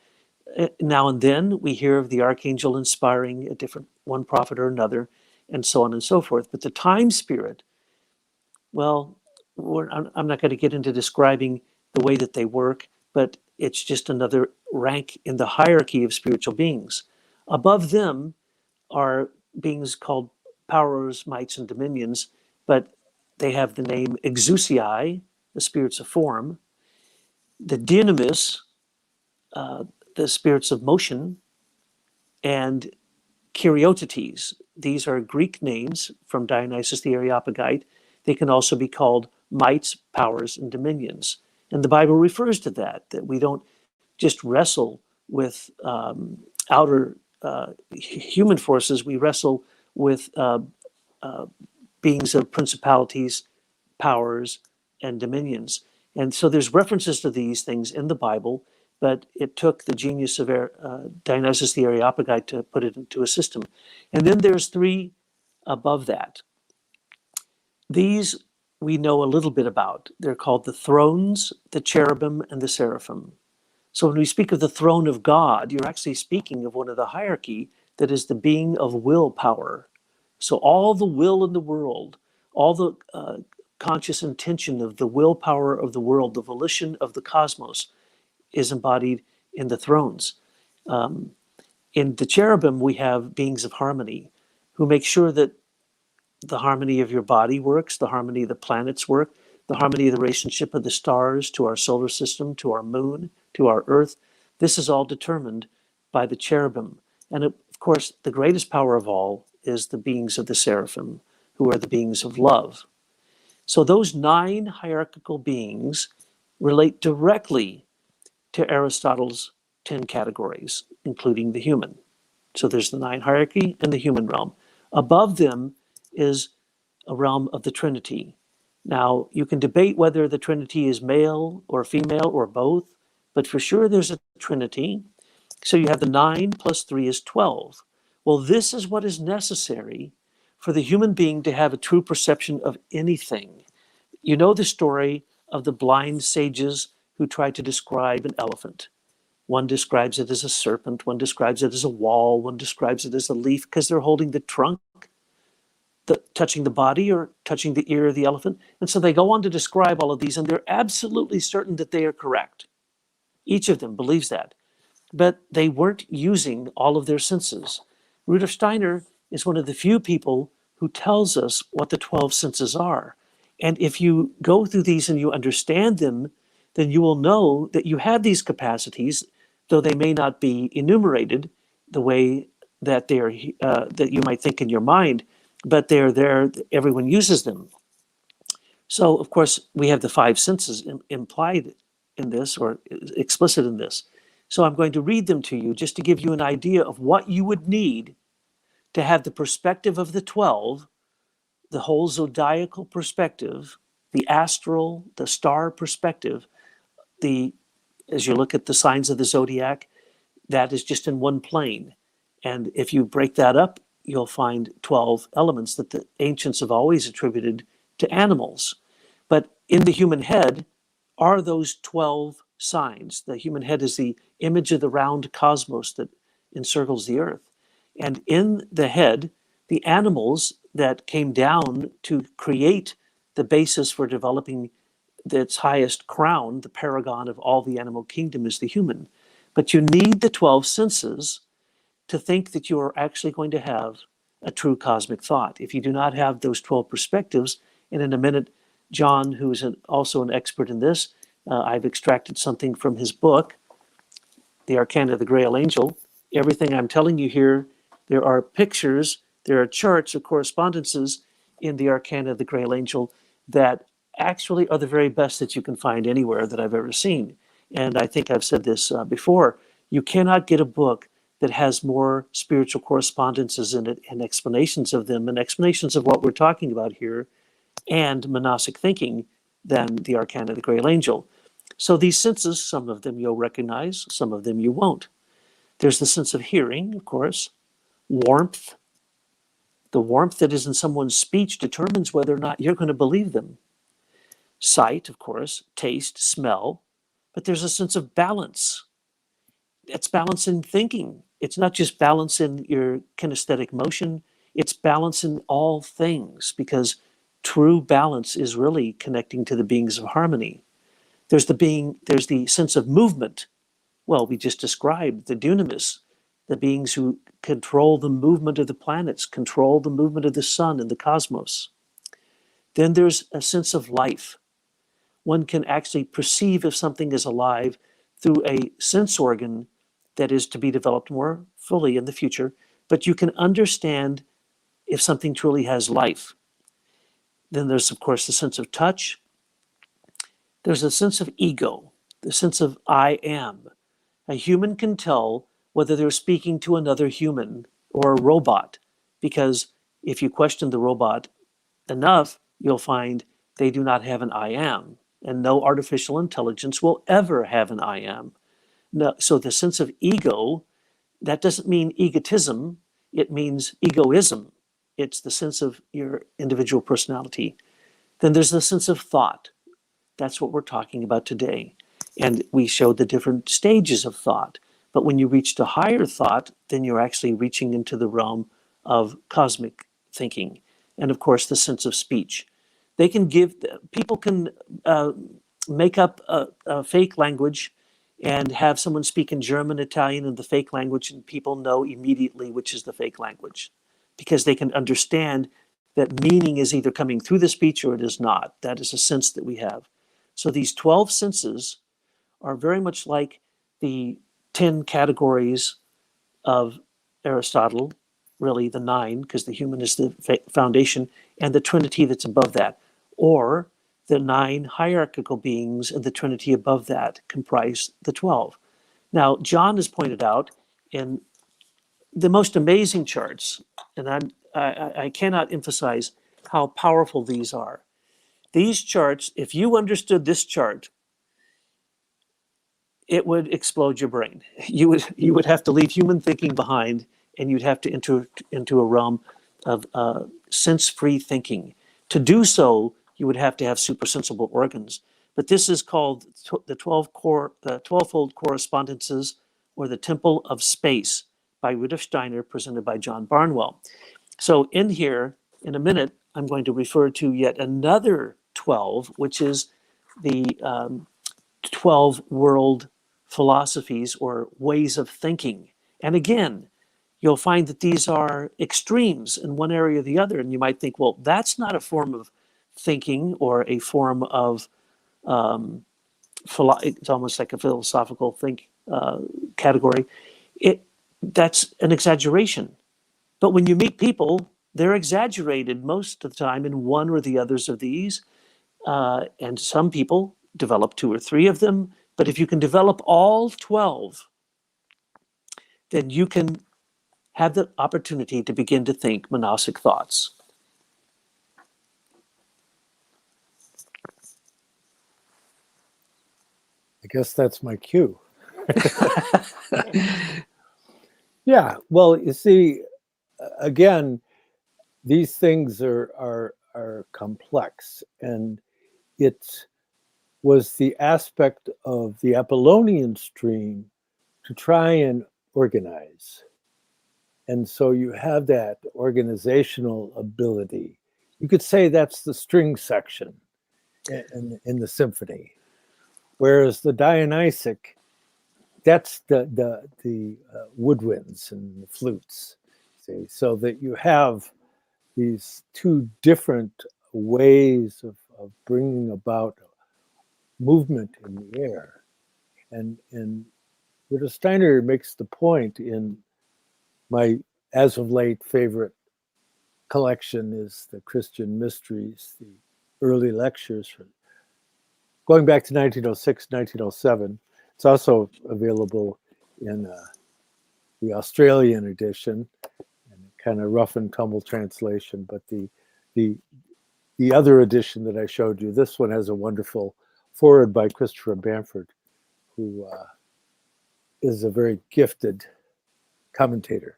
Now and then we hear of the archangel inspiring a different one prophet or another, and so on and so forth. But the time spirit, well, I'm not going to get into describing the way that they work, but it's just another rank in the hierarchy of spiritual beings. Above them are beings called powers, mights, and dominions, but they have the name exousiai, the spirits of form, the dynamis, the spirits of motion, and Kyriotutes, these are Greek names from Dionysus the Areopagite. They can also be called mights, powers, and dominions. And the Bible refers to that we don't just wrestle with outer human forces, we wrestle with beings of principalities, powers, and dominions. And so there's references to these things in the Bible, but it took the genius of Dionysus the Areopagite to put it into a system. And then there's three above that. These we know a little bit about. They're called the thrones, the cherubim, and the seraphim. So when we speak of the throne of God, you're actually speaking of one of the hierarchy that is the being of willpower. So all the will in the world, all the conscious intention of the willpower of the world, the volition of the cosmos is embodied in the thrones. In the cherubim, we have beings of harmony who make sure that the harmony of your body works, the harmony of the planets work, the harmony of the relationship of the stars to our solar system, to our moon, to our earth. This is all determined by the cherubim. And of course, the greatest power of all is the beings of the seraphim, who are the beings of love. So those 9 hierarchical beings relate directly to Aristotle's 10 categories, including the human. So there's the 9 hierarchy and the human realm. Above them is a realm of the Trinity. Now, you can debate whether the Trinity is male or female or both, but for sure there's a Trinity. So you have the 9 plus 3 is 12. Well, this is what is necessary for the human being to have a true perception of anything. You know the story of the blind sages who tried to describe an elephant. One describes it as a serpent, one describes it as a wall, one describes it as a leaf because they're holding the trunk, touching the body or touching the ear of the elephant. And so they go on to describe all of these, and they're absolutely certain that they are correct. Each of them believes that. But they weren't using all of their senses. Rudolf Steiner is one of the few people who tells us what the 12 senses are. And if you go through these and you understand them, then you will know that you have these capacities, though they may not be enumerated the way that they are that you might think in your mind, but they're there. Everyone uses them. So, of course, we have the 5 senses implied in this or explicit in this. So I'm going to read them to you just to give you an idea of what you would need to have the perspective of the 12, the whole zodiacal perspective, the astral, the star perspective. As you look at the signs of the zodiac, that is just in one plane. And if you break that up, you'll find 12 elements that the ancients have always attributed to animals. But in the human head are those 12 signs. The human head is the image of the round cosmos that encircles the earth. And in the head, the animals that came down to create the basis for developing its highest crown, the paragon of all the animal kingdom, is the human. But you need the 12 senses to think that you are actually going to have a true cosmic thought. If you do not have those 12 perspectives, and in a minute, John, who is also an expert in this, I've extracted something from his book, The Arcana of the Grail Angel. Everything I'm telling you here, there are pictures, there are charts or correspondences in the Arcana of the Grail Angel that actually are the very best that you can find anywhere that I've ever seen. And I think I've said this before, you cannot get a book that has more spiritual correspondences in it and explanations of them and explanations of what we're talking about here and monastic thinking than the Arcana of the Grail Angel. So these senses, some of them you'll recognize, some of them you won't. There's the sense of hearing, of course, warmth. The warmth that is in someone's speech determines whether or not you're going to believe them. Sight, of course, taste, smell, but there's a sense of balance. It's balance in thinking. It's not just balance in your kinesthetic motion, it's balance in all things, because true balance is really connecting to the beings of harmony. There's the sense of movement. Well, we just described the dunamis, the beings who control the movement of the planets, control the movement of the sun and the cosmos. Then there's a sense of life. One can actually perceive if something is alive through a sense organ that is to be developed more fully in the future, but you can understand if something truly has life. Then there's, of course, the sense of touch. There's a sense of ego, the sense of I am. A human can tell whether they're speaking to another human or a robot, because if you question the robot enough, you'll find they do not have an I am, and no artificial intelligence will ever have an I am. No, so the sense of ego, that doesn't mean egotism, it means egoism. It's the sense of your individual personality. Then there's the sense of thought. That's what we're talking about today. And we showed the different stages of thought. But when you reach to higher thought, then you're actually reaching into the realm of cosmic thinking. And of course, the sense of speech. They can give, people can make up a fake language and have someone speak in German, Italian, and the fake language, and people know immediately which is the fake language because they can understand that meaning is either coming through the speech or it is not. That is a sense that we have. So these 12 senses are very much like the 10 categories of Aristotle, really the 9, because the human is the foundation, and the Trinity that's above that, or the 9 hierarchical beings and the Trinity above that comprise the 12. Now, John has pointed out in the most amazing charts, and I cannot emphasize how powerful these are. These charts, if you understood this chart, it would explode your brain. You would have to leave human thinking behind, and you'd have to enter into a realm of sense-free thinking. To do so, you would have to have supersensible organs. But this is called the 12-fold correspondences, or the Temple of Space, by Rudolf Steiner, presented by John Barnwell. So in here, in a minute, I'm going to refer to yet another 12, which is the 12 world philosophies or ways of thinking. And again, you'll find that these are extremes in one area or the other. And you might think, well, that's not a form of thinking or a form of, it's almost like a philosophical category. That's an exaggeration. But when you meet people, they're exaggerated most of the time in one or the others of these. And some people develop 2 or 3 of them. But if you can develop all 12, then you can have the opportunity to begin to think monastic thoughts. I guess that's my cue. Yeah, well, you see, again, these things are complex, and it was the aspect of the Apollonian stream to try and organize. And so you have that organizational ability. You could say that's the string section in the symphony, whereas the Dionysic, that's the woodwinds and the flutes. See, so that you have these 2 different ways of bringing about movement in the air. And Rudolf Steiner makes the point in my as of late favorite collection is the Christian Mysteries, the early lectures from going back to 1906, 1907. It's also available in the Australian edition, and kind of rough and tumble translation. But the other edition that I showed you, this one has a wonderful foreword by Christopher Bamford, who is a very gifted commentator.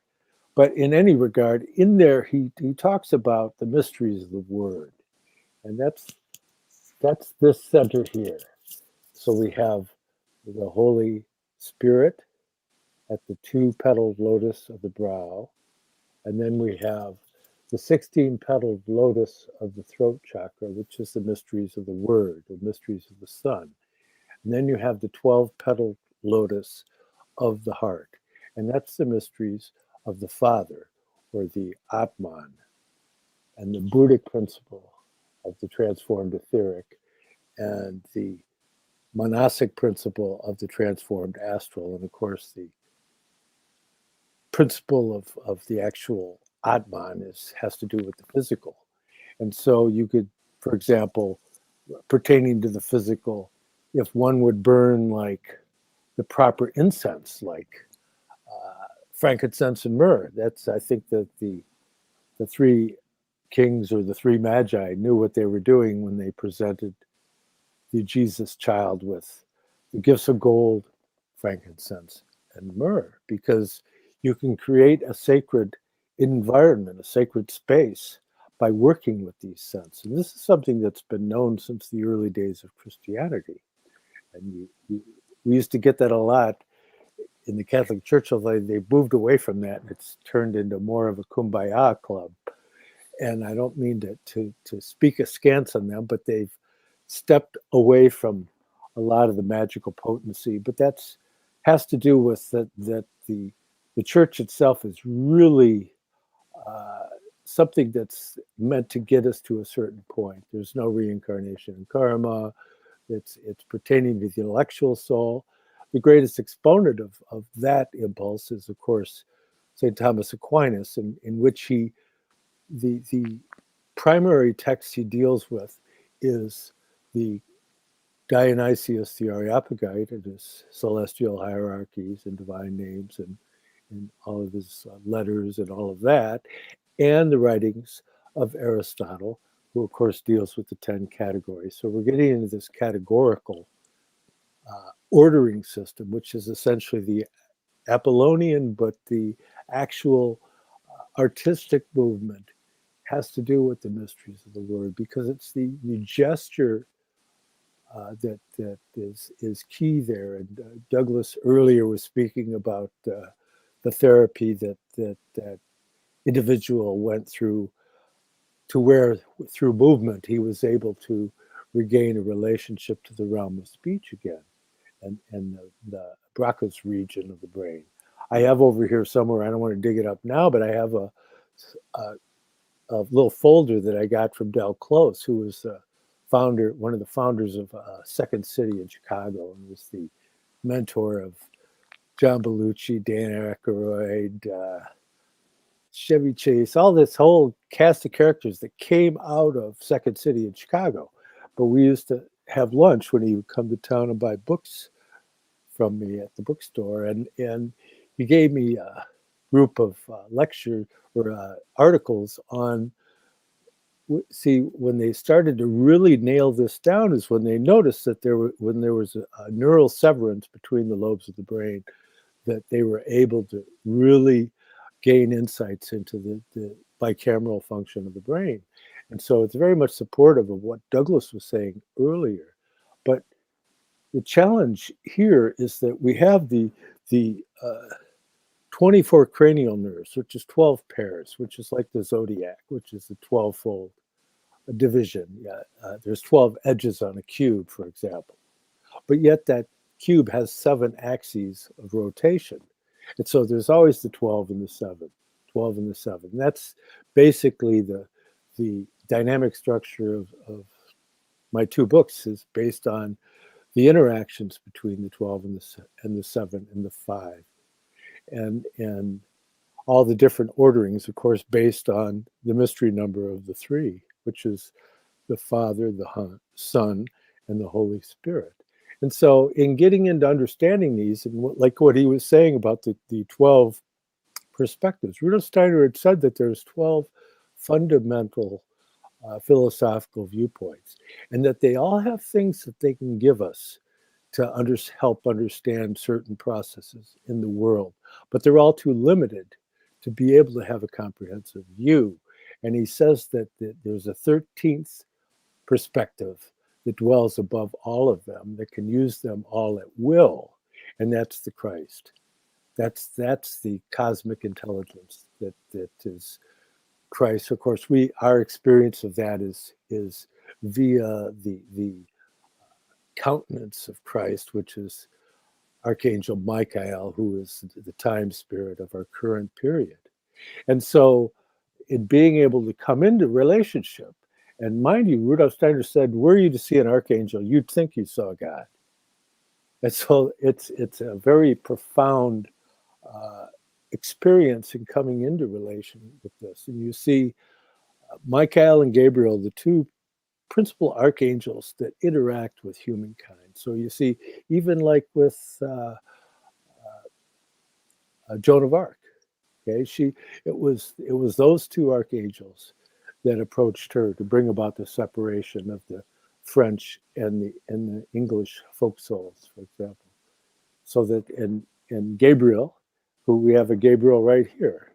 But in any regard, in there he talks about the mysteries of the word, and that's this center here. So we have the Holy Spirit at the 2-petaled lotus of the brow, and then we have the 16-petaled lotus of the throat chakra, which is the mysteries of the word, the mysteries of the sun. And then you have the 12-petaled lotus of the heart, and that's the mysteries of the Father, or the Atman, and the Buddhic principle of the transformed etheric, and the monastic principle of the transformed astral, and of course the principle of the actual Atman has to do with the physical. And so you could, for example, pertaining to the physical, if one would burn like the proper incense, like frankincense and myrrh, that's, I think that the three kings or the three magi knew what they were doing when they presented the Jesus child with the gifts of gold, frankincense, and myrrh, because you can create a sacred environment, a sacred space by working with these scents. And this is something that's been known since the early days of Christianity. And we used to get that a lot in the Catholic Church, although they moved away from that. It's turned into more of a kumbaya club. And I don't mean to speak askance on them, but they've stepped away from a lot of the magical potency. But that's has to do with that the church itself is really something that's meant to get us to a certain point. There's no reincarnation in karma. It's pertaining to the intellectual soul. The greatest exponent of that impulse is, of course, St. Thomas Aquinas, in which the primary text he deals with is the Dionysius the Areopagite and his celestial hierarchies and divine names and all of his letters and all of that, and the writings of Aristotle, who of course deals with the 10 categories. So we're getting into this categorical ordering system, which is essentially the Apollonian, but the actual artistic movement has to do with the mysteries of the word, because it's the gesture that is key there. And Douglas earlier was speaking about the therapy that individual went through, to where through movement he was able to regain a relationship to the realm of speech again, and the Broca's region of the brain. I have over here somewhere, I don't want to dig it up now, but I have a little folder that I got from Del Close, who was one of the founders of Second City in Chicago, and was the mentor of John Belushi, Dan Aykroyd, Chevy Chase, all this whole cast of characters that came out of Second City in Chicago. But we used to have lunch when he would come to town and buy books from me at the bookstore, and he gave me a group of lecture or articles on. See, when they started to really nail this down is when they noticed that when there was a neural severance between the lobes of the brain, that they were able to really gain insights into the bicameral function of the brain. And so it's very much supportive of what Douglas was saying earlier. But the challenge here is that we have the 24 cranial nerves, which is 12 pairs, which is like the zodiac, which is the 12-fold division. There's 12 edges on a cube, for example. But yet that cube has 7 axes of rotation. And so there's always the 12 and the 7, 12 and the 7. And that's basically the dynamic structure of my 2 books, is based on the interactions between the 12 and the 7 and the 5. And all the different orderings, of course, based on the mystery number of the 3, which is the Father, the Son, and the Holy Spirit. And so in getting into understanding these, and like what he was saying about the 12 perspectives, Rudolf Steiner had said that there's 12 fundamental philosophical viewpoints, and that they all have things that they can give us to help understand certain processes in the world. But they're all too limited to be able to have a comprehensive view. And he says that there's a 13th perspective that dwells above all of them, that can use them all at will, and that's the Christ. That's the cosmic intelligence that is Christ. Of course, our experience of that is via the countenance of Christ, which is Archangel Michael, who is the time spirit of our current period. And so in being able to come into relationship, and mind you, Rudolf Steiner said, were you to see an archangel, you'd think you saw God. And so it's a very profound experience in coming into relation with this. And you see Michael and Gabriel, the two principal archangels that interact with humankind. So you see, even like with Joan of Arc, okay, it was those two archangels that approached her to bring about the separation of the French and the English folk souls, for example. So that and Gabriel, who we have a Gabriel right here.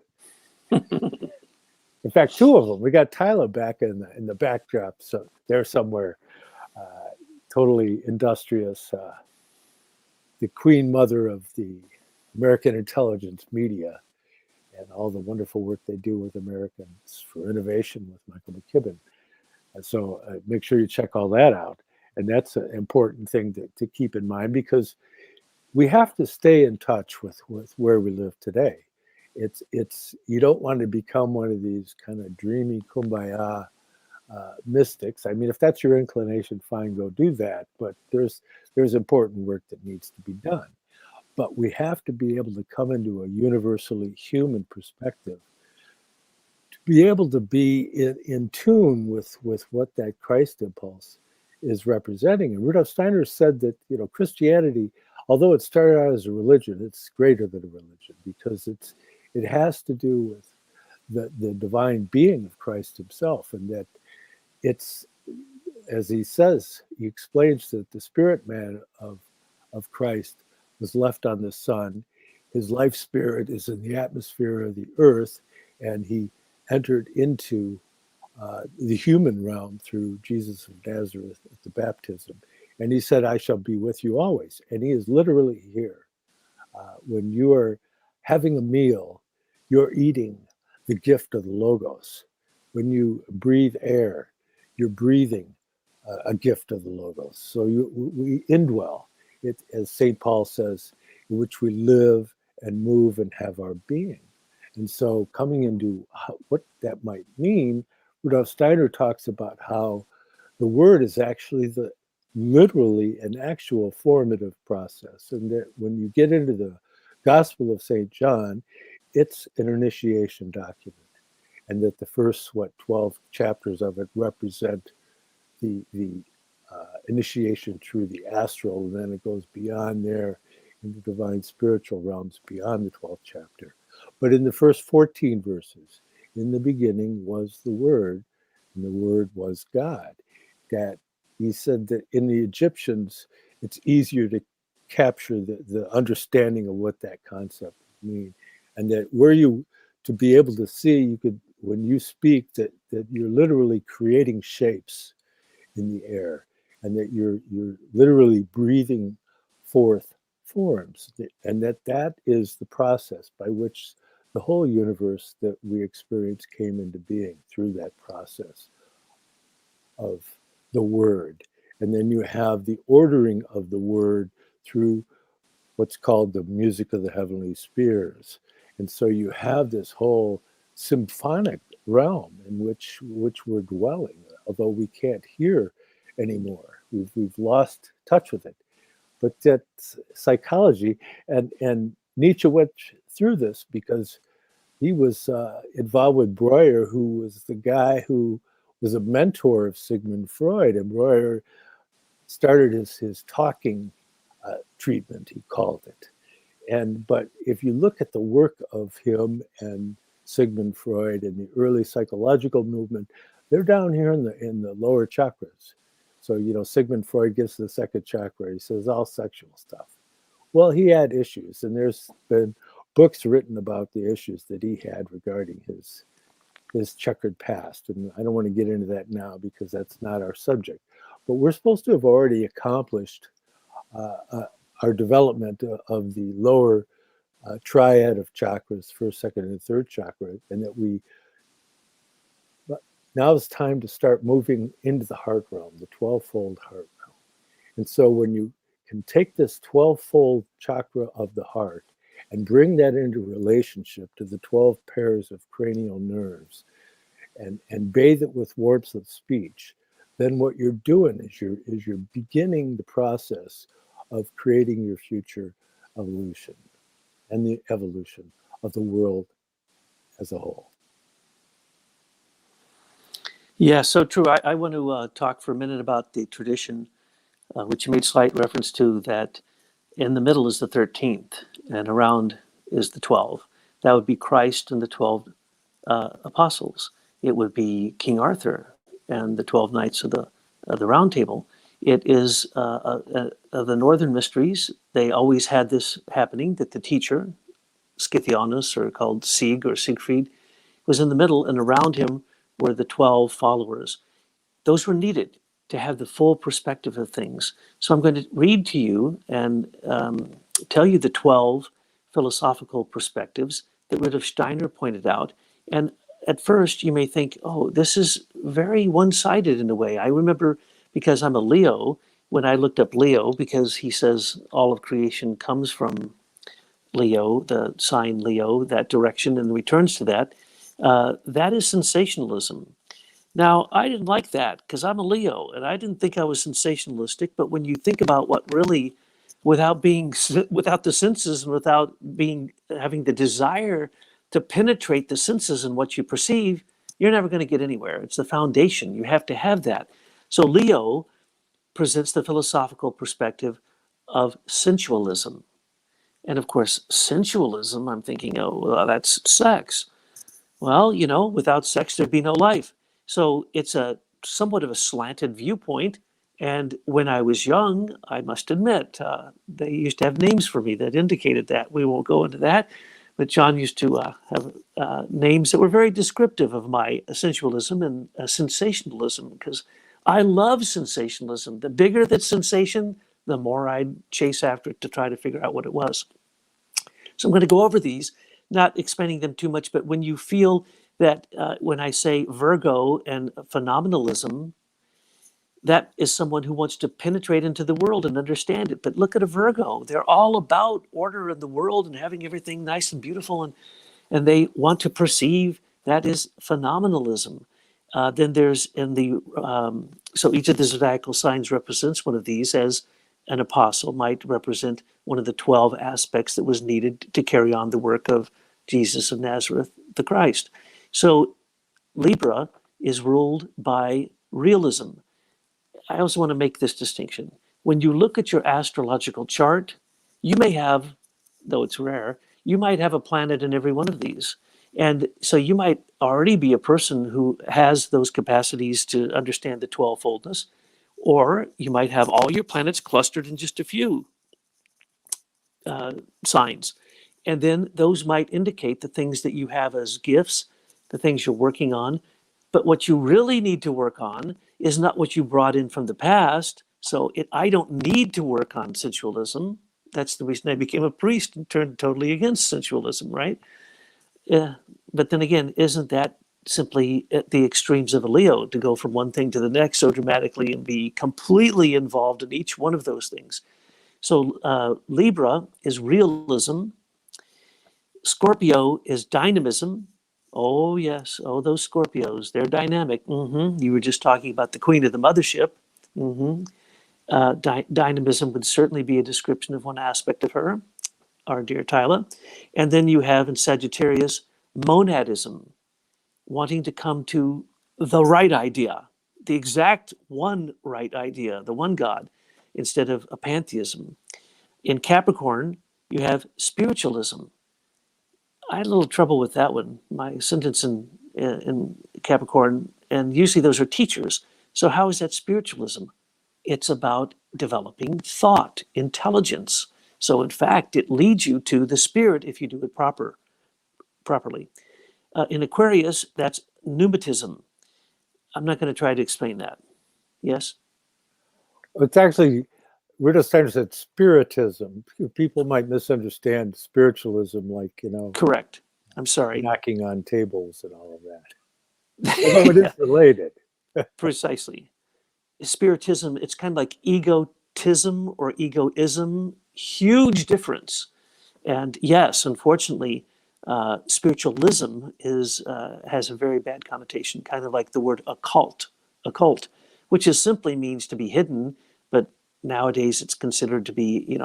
In fact, two of them. We got Tyler back in the backdrop, so they're somewhere, totally industrious. The queen mother of the American intelligence media, and all the wonderful work they do with Americans for Innovation with Michael McKibben. And so make sure you check all that out. And that's an important thing to keep in mind, because we have to stay in touch with where we live today. It's you don't want to become one of these kind of dreamy kumbaya mystics. I mean, if that's your inclination, fine, go do that. But there's important work that needs to be done. But we have to be able to come into a universally human perspective to be able to be in tune with what that Christ impulse is representing. And Rudolf Steiner said that, you know, Christianity, although it started out as a religion, it's greater than a religion, because it has to do with the divine being of Christ himself, and that it's, as he says, he explains that the spirit man of Christ was left on the sun. His life spirit is in the atmosphere of the earth, and he entered into the human realm through Jesus of Nazareth at the baptism. And he said, I shall be with you always. And he is literally here. When you are having a meal, you're eating the gift of the Logos. When you breathe air, you're breathing a gift of the Logos. So we indwell it, as St. Paul says, in which we live and move and have our being. And so coming into what that might mean, Rudolf Steiner talks about how the word is actually literally an actual formative process. And that when you get into the Gospel of St. John, it's an initiation document. And that the first, 12 chapters of it represent the initiation through the astral, and then it goes beyond there into divine spiritual realms beyond the 12th chapter. But in the first 14 verses, in the beginning was the Word, and the Word was God. That he said that in the Egyptians, it's easier to capture the understanding of what that concept means, and that were you to be able to see, you could, when you speak, that you're literally creating shapes in the air, and that you're literally breathing forth forms, and that is the process by which the whole universe that we experience came into being, through that process of the word. And then you have the ordering of the word through what's called the music of the heavenly spheres. And so you have this whole symphonic realm in which we're dwelling, although we can't hear anymore. We've lost touch with it. But that psychology, and Nietzsche went through this because he was involved with Breuer, who was the guy who was a mentor of Sigmund Freud. And Breuer started his talking treatment, he called it. But if you look at the work of him and Sigmund Freud and the early psychological movement, they're down here in the lower chakras. So, you know, Sigmund Freud gets to the second chakra. He says all sexual stuff. Well, he had issues, and there's been books written about the issues that he had regarding his checkered past. And I don't want to get into that now because that's not our subject. But we're supposed to have already accomplished our development of the lower triad of chakras, first, second, and third chakra, and that now it's time to start moving into the heart realm, the 12-fold heart realm. And so when you can take this 12-fold chakra of the heart and bring that into relationship to the 12 pairs of cranial nerves and bathe it with warmth of speech, then what you're doing is you're beginning the process of creating your future evolution and the evolution of the world as a whole. Yeah, so true. I want to talk for a minute about the tradition, which you made slight reference to, that in the middle is the 13th and around is the 12. That would be Christ and the 12 apostles. It would be King Arthur and the 12 knights of the Round Table. It is the Northern Mysteries. They always had this happening, that the teacher, Scythianus, or called Sieg or Siegfried, was in the middle, and around him were the 12 followers. Those were needed to have the full perspective of things. So I'm going to read to you and tell you the 12 philosophical perspectives that Rudolf Steiner pointed out. And at first, you may think, oh, this is very one-sided in a way. I remember, because I'm a Leo, when I looked up Leo, because he says all of creation comes from Leo, the sign Leo, that direction, and returns to that. That is sensationalism. Now, I didn't like that because I'm a Leo, and I didn't think I was sensationalistic. But when you think about what really, without the senses and without having the desire to penetrate the senses and what you perceive, you're never going to get anywhere. It's the foundation. You have to have that. So Leo presents the philosophical perspective of sensualism. And of course, sensualism, I'm thinking, oh, well, that's sex. Well, without sex, there'd be no life. So it's a somewhat of a slanted viewpoint. And when I was young, I must admit, they used to have names for me that indicated that. We won't go into that. But John used to have names that were very descriptive of my sensualism and sensationalism, because I love sensationalism. The bigger that sensation, the more I'd chase after it to try to figure out what it was. So I'm going to go over these, not expanding them too much, but when you feel that when I say Virgo and phenomenalism, that is someone who wants to penetrate into the world and understand it. But look at a Virgo. They're all about order in the world and having everything nice and beautiful, and they want to perceive. That is phenomenalism. Then there's so each of the zodiacal signs represents one of these, as an apostle might represent one of the 12 aspects that was needed to carry on the work of Jesus of Nazareth, the Christ. So Libra is ruled by realism. I also want to make this distinction. When you look at your astrological chart, you may have, though it's rare, you might have a planet in every one of these. And so you might already be a person who has those capacities to understand the 12-foldness, or you might have all your planets clustered in just a few signs. And then those might indicate the things that you have as gifts, the things you're working on. But what you really need to work on is not what you brought in from the past. So I don't need to work on sensualism. That's the reason I became a priest and turned totally against sensualism, right? But then again, isn't that simply at the extremes of a Leo, to go from one thing to the next so dramatically and be completely involved in each one of those things? So Libra is realism. Scorpio is dynamism. Oh, yes. Oh, those Scorpios, they're dynamic. You were just talking about the queen of the mothership. Dynamism would certainly be a description of one aspect of her, our dear Tyla. And then you have in Sagittarius, monadism, wanting to come to the right idea, the exact one right idea, the one God, instead of a pantheism. In Capricorn, you have spiritualism. I had a little trouble with that one. My ascendant's in Capricorn, and usually those are teachers. So how is that spiritualism? It's about developing thought, intelligence. So in fact, it leads you to the spirit if you do it properly. In Aquarius, that's pneumatism. I'm not going to try to explain that. Yes? It's actually, Rudolf Steiner said spiritism. People might misunderstand spiritualism, like, Correct. I'm sorry. knocking on tables and all of that. Although it is related. Precisely. Spiritism, it's kind of like egotism or egoism. Huge difference. And yes, unfortunately, spiritualism has a very bad connotation, kind of like the word occult, which is simply means to be hidden, but nowadays it's considered to be,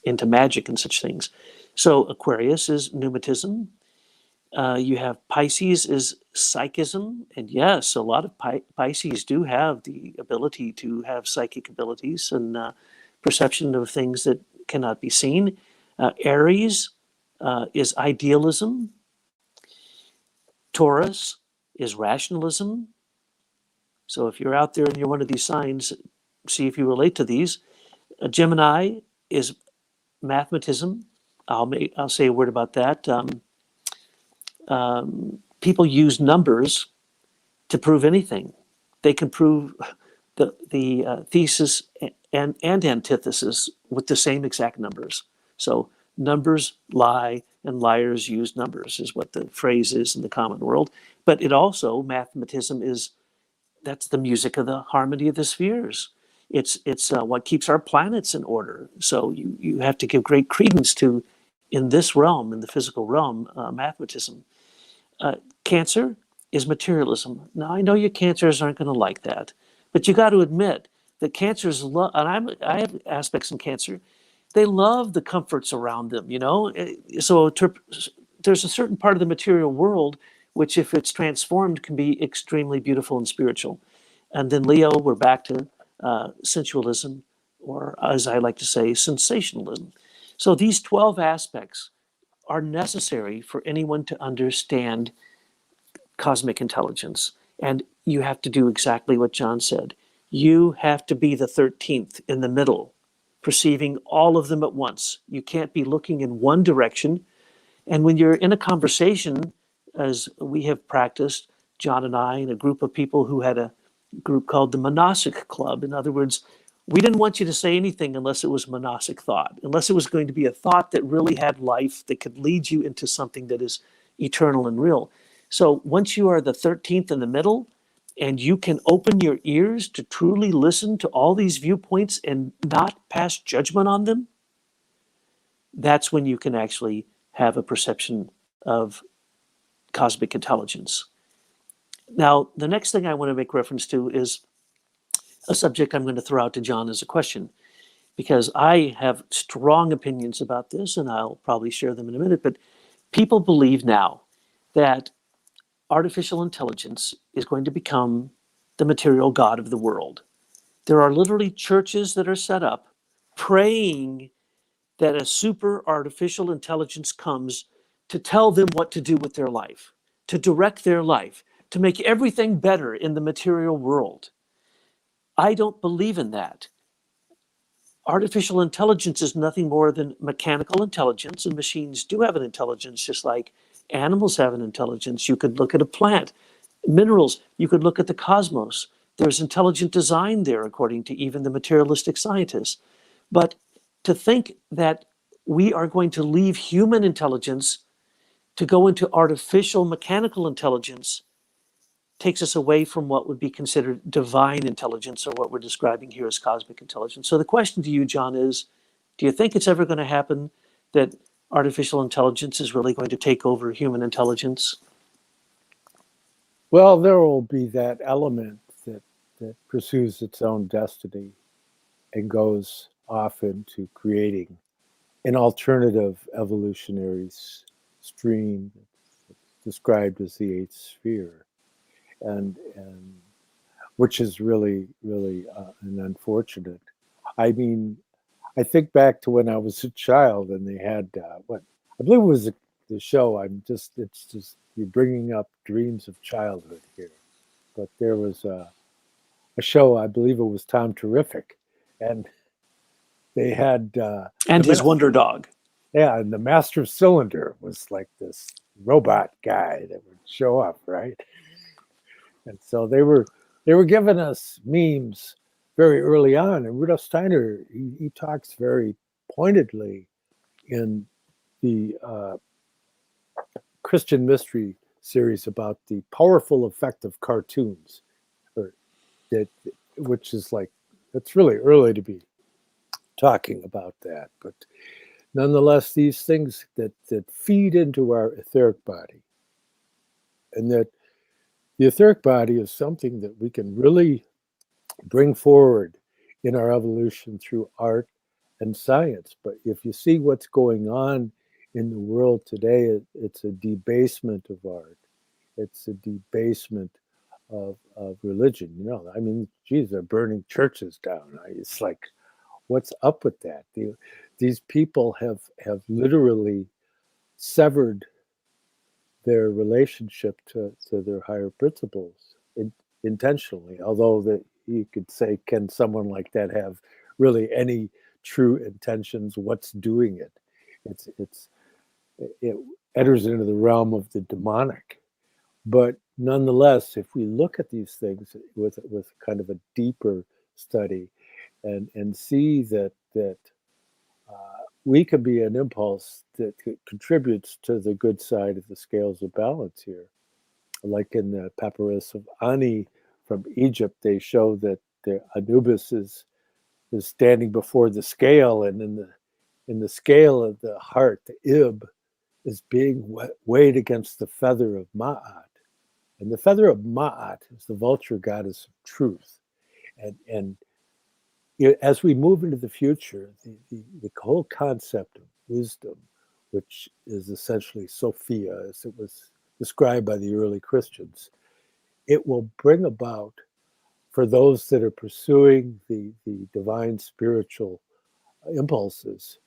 into magic and such things. So Aquarius is pneumatism. You have Pisces is psychism. And yes, a lot of Pisces do have the ability to have psychic abilities and perception of things that cannot be seen. Aries is idealism. Taurus is rationalism. So if you're out there and you're one of these signs, see if you relate to these. Gemini is mathematism. I'll say a word about that. People use numbers to prove anything. They can prove the thesis and antithesis with the same exact numbers. So numbers lie and liars use numbers is what the phrase is in the common world. But it also, mathematism is, that's the music of the harmony of the spheres. It's what keeps our planets in order. So you have to give great credence to, in this realm, in the physical realm, mathematism. Cancer is materialism. Now I know you cancers aren't going to like that, but you got to admit that cancers love, and I have aspects in Cancer. They love the comforts around them, you know. So there's a certain part of the material world which, if it's transformed, can be extremely beautiful and spiritual. And then Leo, we're back to sensualism, or as I like to say, sensationalism. So these 12 aspects are necessary for anyone to understand cosmic intelligence. And you have to do exactly what John said. You have to be the 13th in the middle, perceiving all of them at once. You can't be looking in one direction. And when you're in a conversation, as we have practiced, John and I, and a group of people who had a group called the Monastic Club. In other words, we didn't want you to say anything unless it was monastic thought, unless it was going to be a thought that really had life, that could lead you into something that is eternal and real. So once you are the 13th in the middle, and you can open your ears to truly listen to all these viewpoints and not pass judgment on them, that's when you can actually have a perception of cosmic intelligence. Now, the next thing I want to make reference to is a subject I'm going to throw out to John as a question, because I have strong opinions about this, and I'll probably share them in a minute. But people believe now that artificial intelligence is going to become the material god of the world. There are literally churches that are set up praying that a super artificial intelligence comes to tell them what to do with their life, to direct their life, to make everything better in the material world. I don't believe in that. Artificial intelligence is nothing more than mechanical intelligence, and machines do have an intelligence, just like animals have an intelligence. You could look at a plant, minerals, you could look at the cosmos. There's intelligent design there, according to even the materialistic scientists. But to think that we are going to leave human intelligence to go into artificial mechanical intelligence takes us away from what would be considered divine intelligence, or what we're describing here as cosmic intelligence. So the question to you, John, is, do you think it's ever going to happen that artificial intelligence is really going to take over human intelligence? Well, there will be that element that pursues its own destiny and goes off into creating an alternative evolutionary stream described as the eighth sphere, and which is really an unfortunate. I mean, I think back to when I was a child, and they had what I believe was the show. It's just you're bringing up dreams of childhood here, but there was a show. I believe it was Tom Terrific, and they had And his Wonder Dog. Yeah, and the Master Cylinder was like this robot guy that would show up, right? And so they were giving us memes very early on. And Rudolf Steiner, he talks very pointedly in the Christian Mystery series about the powerful effect of cartoons, or that, which is like, it's really early to be talking about that, but nonetheless, these things that feed into our etheric body, and that the etheric body is something that we can really bring forward in our evolution through art and science. But if you see what's going on in the world today, it's a debasement of art. It's a debasement of religion. You know, I mean, geez, they're burning churches down. It's like, what's up with that? These people have literally severed their relationship to their higher principles intentionally. Although that you could say, can someone like that have really any true intentions? What's doing it? It enters into the realm of the demonic. But nonetheless, if we look at these things with kind of a deeper study, and see that we could be an impulse that contributes to the good side of the scales of balance here. Like in the papyrus of Ani from Egypt, they show that the Anubis is standing before the scale, and in the scale of the heart, the Ib is being weighed against the feather of Ma'at. And the feather of Ma'at is the vulture goddess of truth. And as we move into the future, the whole concept of wisdom, which is essentially Sophia, as it was described by the early Christians, it will bring about, for those that are pursuing the divine spiritual impulses,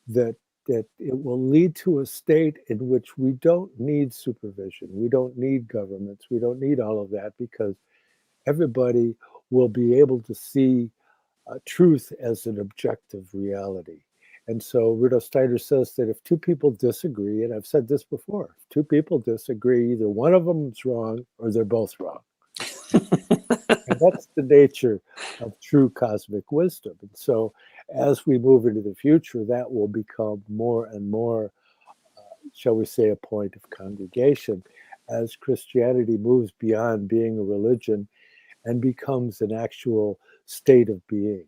that it will lead to a state in which we don't need supervision, we don't need governments, we don't need all of that, because everybody will be able to see truth as an objective reality. And so Rudolf Steiner says that if two people disagree, and I've said this before, if two people disagree, either one of them is wrong or they're both wrong. And that's the nature of true cosmic wisdom. And so as we move into the future, that will become more and more, shall we say, a point of congregation as Christianity moves beyond being a religion and becomes an actual state of being.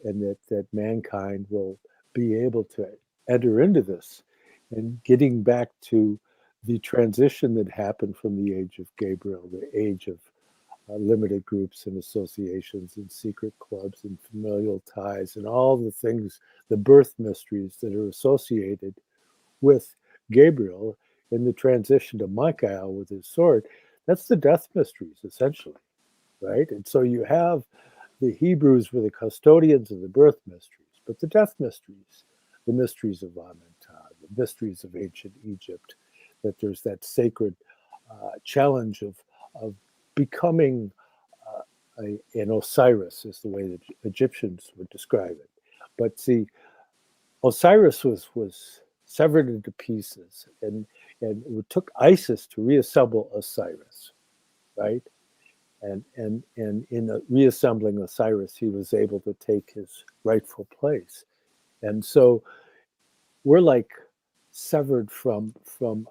And that mankind will be able to enter into this. And getting back to the transition that happened from the age of Gabriel, the age of limited groups and associations and secret clubs and familial ties and all the things, the birth mysteries that are associated with Gabriel in the transition to Michael with his sword, that's the death mysteries, essentially, right? And so you have the Hebrews were the custodians of the birth mysteries, but the death mysteries, the mysteries of Amenemhat, the mysteries of ancient Egypt, that there's that sacred challenge of becoming an Osiris, is the way that Egyptians would describe it. But see, Osiris was severed into pieces, and it took Isis to reassemble Osiris, right? And in reassembling Osiris, he was able to take his rightful place. And so we're like severed from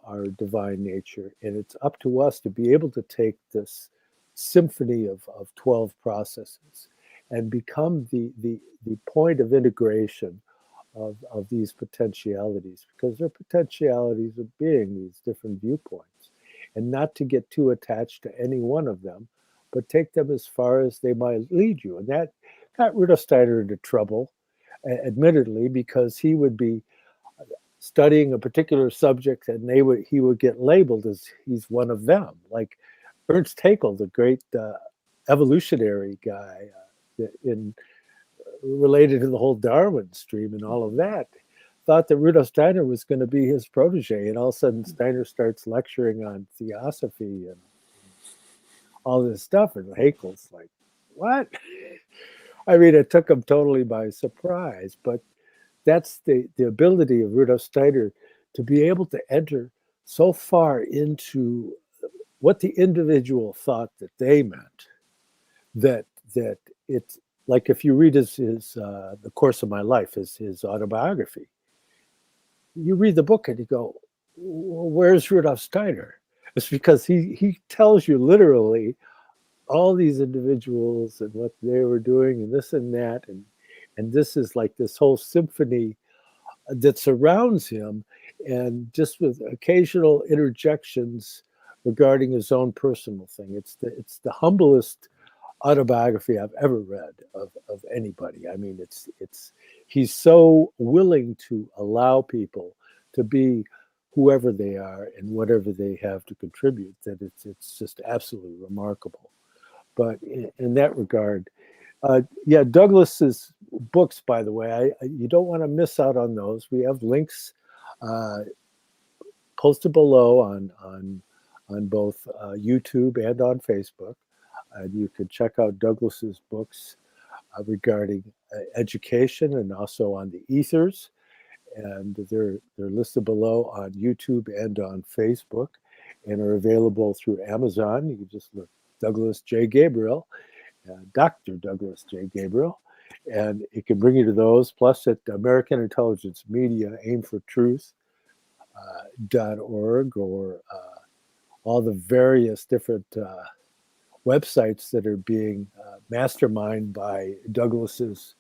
our divine nature. And it's up to us to be able to take this symphony of 12 processes and become the point of integration of these potentialities, because they're potentialities of being, these different viewpoints, and not to get too attached to any one of them, but take them as far as they might lead you. And that got Rudolf Steiner into trouble, admittedly, because he would be studying a particular subject and he would get labeled as he's one of them. Like Ernst Haeckel, the great evolutionary guy related to the whole Darwin stream and all of that, thought that Rudolf Steiner was going to be his protege. And all of a sudden Steiner starts lecturing on theosophy and all this stuff, and Haeckel's like, what? I mean, it took him totally by surprise, but that's the ability of Rudolf Steiner to be able to enter so far into what the individual thought that they meant, that it's like, if you read his The Course of My Life, his autobiography, you read the book and you go, well, where's Rudolf Steiner? It's because he tells you literally all these individuals and what they were doing and this and that, and this is like this whole symphony that surrounds him, and just with occasional interjections regarding his own personal thing. It's the humblest autobiography I've ever read of anybody. I mean, he's so willing to allow people to be whoever they are and whatever they have to contribute, that it's just absolutely remarkable. But in that regard, yeah, Douglas's books, by the way, you don't want to miss out on those. We have links uh, posted below on both YouTube and on Facebook. And you can check out Douglas's books regarding education and also on the ethers. And they're listed below on YouTube and on Facebook and are available through Amazon. You can just look Douglas J. Gabriel, Dr. Douglas J. Gabriel, and it can bring you to those. Plus at American Intelligence Media, Aim for Truth, .org, or all the various different websites that are being masterminded by Douglas's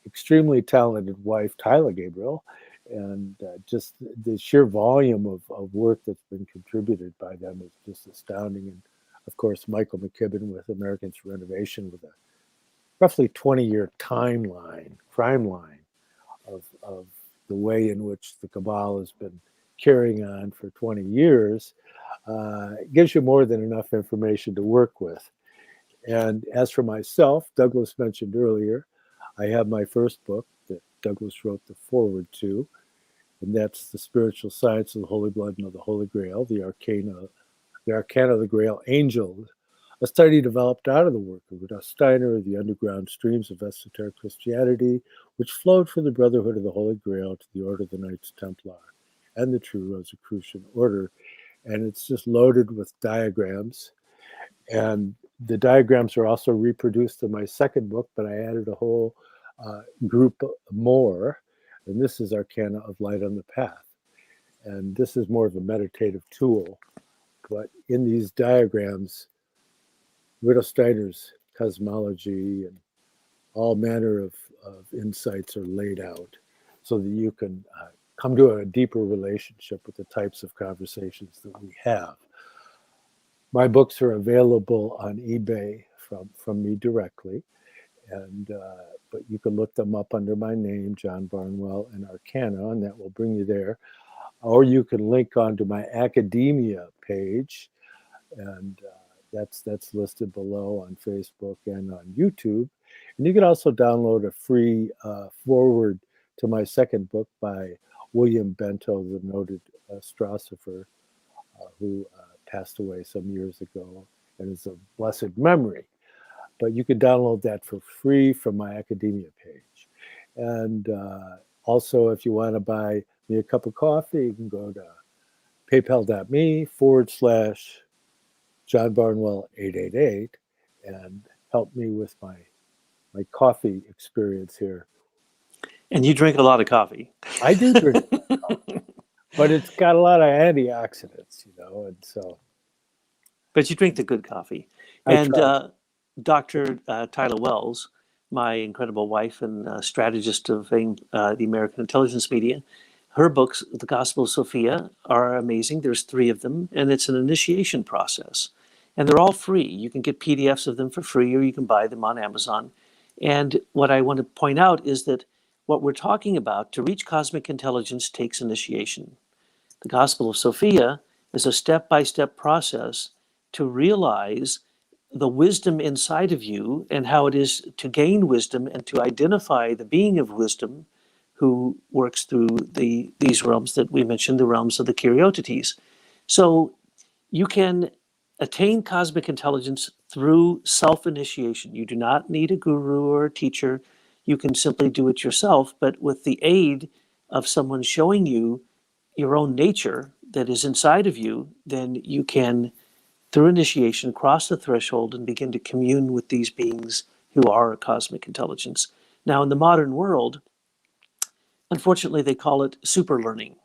extremely talented wife, Tyler Gabriel, and just the sheer volume of work that's been contributed by them is just astounding. And of course, Michael McKibben with Americans for Renovation with a roughly 20-year timeline, crime line of the way in which the cabal has been carrying on for 20 years, gives you more than enough information to work with. And as for myself, Douglas mentioned earlier, I have my first book that Douglas wrote the foreword to, and that's The Spiritual Science of the Holy Blood and of the Holy Grail, the Arcana of the Grail Angel, a study developed out of the work of Rudolf Steiner, the underground streams of esoteric Christianity, which flowed from the Brotherhood of the Holy Grail to the Order of the Knights Templar and the True Rosicrucian Order. And it's just loaded with diagrams. And the diagrams are also reproduced in my second book, but I added a whole group more. And this is Arcana of Light on the Path. And this is more of a meditative tool. But in these diagrams, Rudolf Steiner's cosmology and all manner of insights are laid out so that you can come to a deeper relationship with the types of conversations that we have. My books are available on eBay from me directly, and but you can look them up under my name, John Barnwell and Arcana, and that will bring you there. Or you can link onto my academia page, and that's listed below on Facebook and on YouTube. And you can also download a free foreword to my second book by William Bento, the noted astrosopher, who passed away some years ago and is of blessed memory. But you can download that for free from my academia page. And also, if you want to buy me a cup of coffee, you can go to paypal.me/John Barnwell 888 and help me with my coffee experience here. And you drink a lot of coffee. I do drink coffee, but it's got a lot of antioxidants, and so. But you drink the good coffee. And Dr. Tyler Wells, my incredible wife and strategist of the American Intelligence Media, her books, The Gospel of Sophia, are amazing. There's 3 of them, and it's an initiation process. And they're all free. You can get PDFs of them for free, or you can buy them on Amazon. And what I want to point out is that what we're talking about, to reach cosmic intelligence, takes initiation. The Gospel of Sophia is a step-by-step process to realize the wisdom inside of you and how it is to gain wisdom and to identify the being of wisdom who works through these realms that we mentioned, the realms of the Kuriotetes. So you can attain cosmic intelligence through self-initiation. You do not need a guru or a teacher. You can simply do it yourself, but with the aid of someone showing you your own nature that is inside of you, then you can, through initiation, cross the threshold and begin to commune with these beings who are a cosmic intelligence. Now, in the modern world, unfortunately, they call it super learning.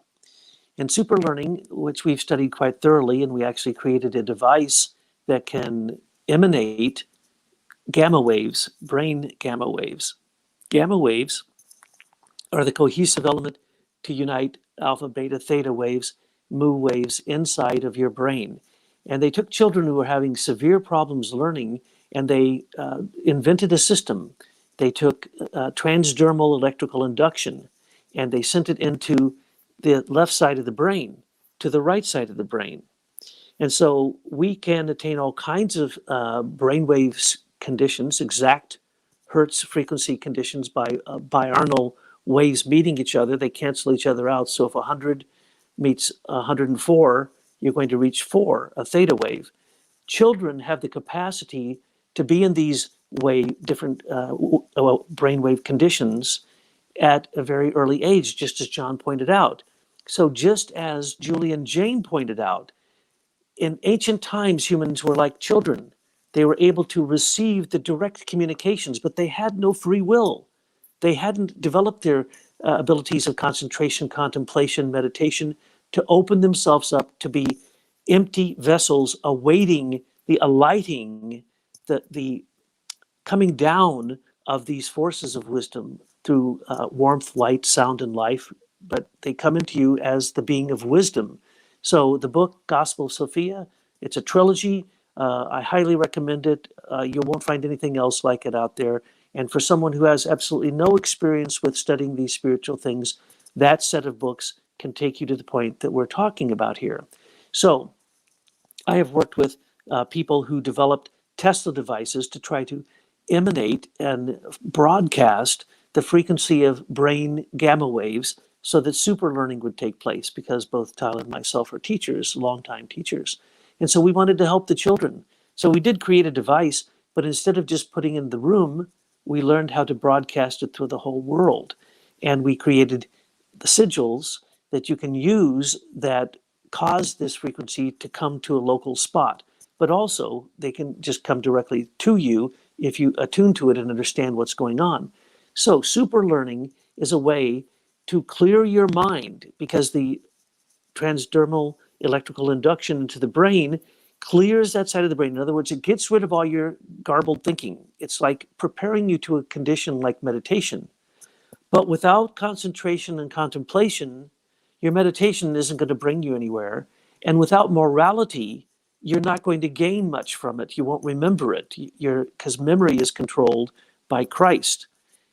And super learning, which we've studied quite thoroughly, and we actually created a device that can emanate gamma waves, brain gamma waves. Gamma waves are the cohesive element to unite alpha, beta, theta waves, mu waves inside of your brain. And they took children who were having severe problems learning, and they invented a system. They took transdermal electrical induction, and they sent it into the left side of the brain to the right side of the brain. And so we can attain all kinds of brainwave conditions, exact Hertz frequency conditions by binaural waves meeting each other. They cancel each other out. So if 100 meets 104, you're going to reach 4, a theta wave. Children have the capacity to be in these different brainwave conditions at a very early age, just as John pointed out. So just as Julie and Jane pointed out, in ancient times, humans were like children. They were able to receive the direct communications, but they had no free will. They hadn't developed their abilities of concentration, contemplation, meditation to open themselves up to be empty vessels awaiting the alighting, the coming down of these forces of wisdom through warmth, light, sound, and life. But they come into you as the being of wisdom. So the book Gospel of Sophia, it's a trilogy. I highly recommend it. You won't find anything else like it out there. And for someone who has absolutely no experience with studying these spiritual things, that set of books can take you to the point that we're talking about here. So I have worked with people who developed Tesla devices to try to emanate and broadcast the frequency of brain gamma waves so that super learning would take place, because both Tyler and myself are teachers, longtime teachers. And so we wanted to help the children. So we did create a device, but instead of just putting it in the room, we learned how to broadcast it through the whole world. And we created the sigils that you can use that cause this frequency to come to a local spot. But also, they can just come directly to you if you attune to it and understand what's going on. So, super learning is a way to clear your mind, because the transdermal electrical induction into the brain clears that side of the brain. In other words, it gets rid of all your garbled thinking. It's like preparing you to a condition like meditation. But without concentration and contemplation, your meditation isn't going to bring you anywhere. And without morality, you're not going to gain much from it. You won't remember it. Because memory is controlled by Christ.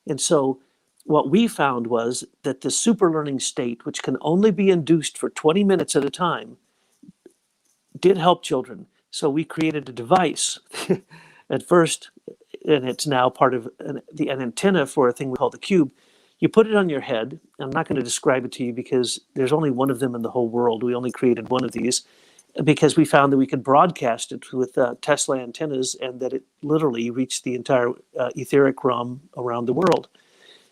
And so what we found was that the super learning state, which can only be induced for 20 minutes at a time, did help children. So we created a device at first, and it's now part of an antenna for a thing we call the cube. You put it on your head. I'm not going to describe it to you because there's only one of them in the whole world. We only created one of these because we found that we could broadcast it with Tesla antennas, and that it literally reached the entire etheric realm around the world.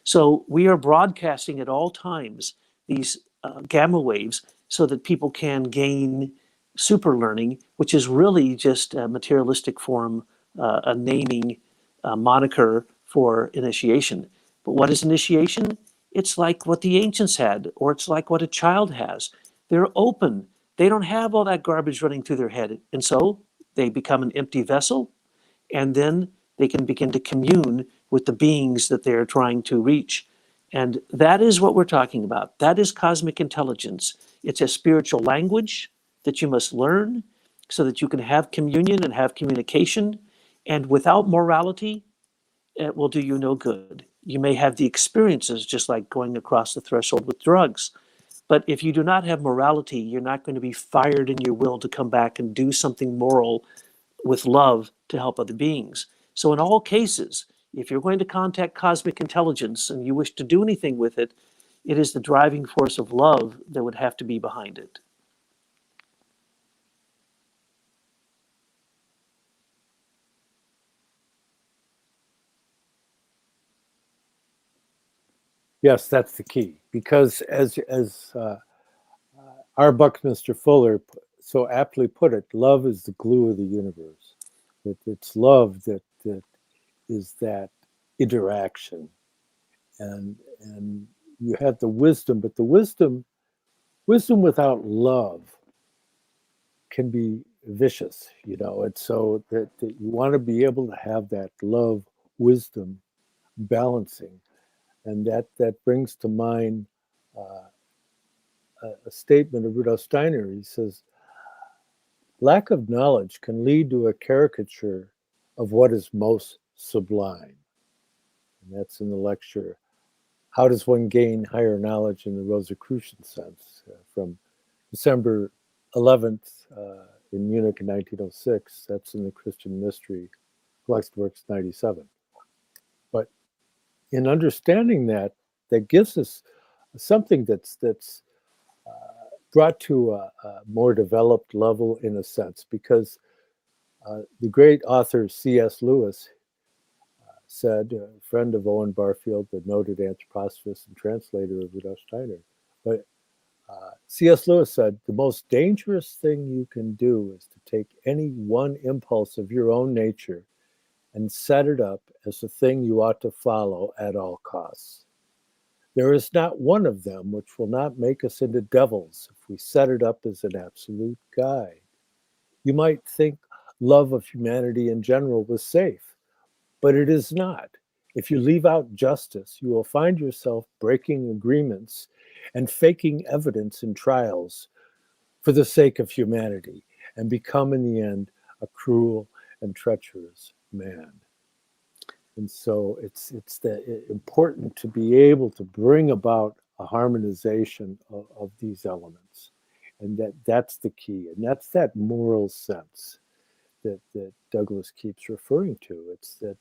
So we are broadcasting at all times these gamma waves so that people can gain super learning, which is really just a materialistic form, a naming moniker for initiation. But what is initiation? It's like what the ancients had, or it's like what a child has. They're open. They don't have all that garbage running through their head. And so they become an empty vessel, and then they can begin to commune with the beings that they're trying to reach. And that is what we're talking about. That is cosmic intelligence. It's a spiritual language that you must learn so that you can have communion and have communication. And without morality, it will do you no good. You may have the experiences, just like going across the threshold with drugs. But if you do not have morality, you're not going to be fired in your will to come back and do something moral with love to help other beings. So in all cases, if you're going to contact cosmic intelligence and you wish to do anything with it, it is the driving force of love that would have to be behind it. Yes, that's the key. Because as our Buckminster Fuller so aptly put it, love is the glue of the universe. It's love that is that interaction, and you have the wisdom, but the wisdom without love can be vicious. It's so that you want to be able to have that love wisdom balancing, and that brings to mind a statement of Rudolf Steiner. He says, lack of knowledge can lead to a caricature of what is most sublime. And that's in the lecture, How does one gain higher knowledge in the Rosicrucian sense? From December 11th in Munich in 1906, that's in the Christian Mystery, Collected Works 97. But in understanding that, that gives us something that's brought to a more developed level in a sense, because the great author C.S. Lewis said, a friend of Owen Barfield, the noted anthroposophist and translator of Rudolf Steiner, but C.S. Lewis said, the most dangerous thing you can do is to take any one impulse of your own nature and set it up as the thing you ought to follow at all costs. There is not one of them which will not make us into devils if we set it up as an absolute guide. You might think love of humanity in general was safe, but it is not. If you leave out justice, you will find yourself breaking agreements and faking evidence in trials for the sake of humanity and become in the end a cruel and treacherous man. And so it's important to be able to bring about a harmonization of these elements. And that's the key. And that's that moral sense that Douglas keeps referring to. It's that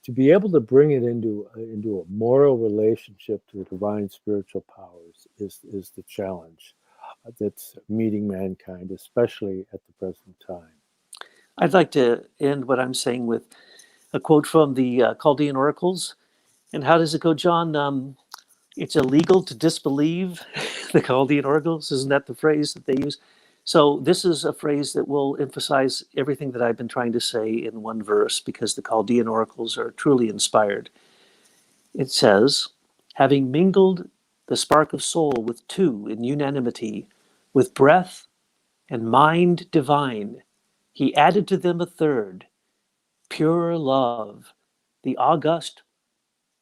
to be able to bring it into a moral relationship to the divine spiritual powers is the challenge that's meeting mankind, especially at the present time. I'd like to end what I'm saying with a quote from the Chaldean oracles. And how does it go, John? It's illegal to disbelieve the Chaldean oracles. Isn't that the phrase that they use? So this is a phrase that will emphasize everything that I've been trying to say in one verse, because the Chaldean oracles are truly inspired. It says, having mingled the spark of soul with two in unanimity, with breath and mind divine, he added to them a third, pure love, the august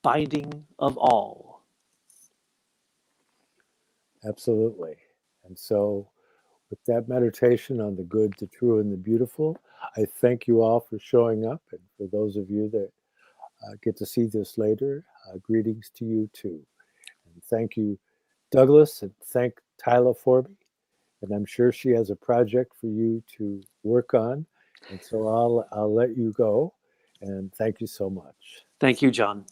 binding of all. Absolutely. And so with that meditation on the good, the true, and the beautiful, I thank you all for showing up. And for those of you that get to see this later, greetings to you too. And thank you, Douglas, and thank Tyla for me. And I'm sure she has a project for you to work on. And so I'll let you go. And thank you so much. Thank you, John.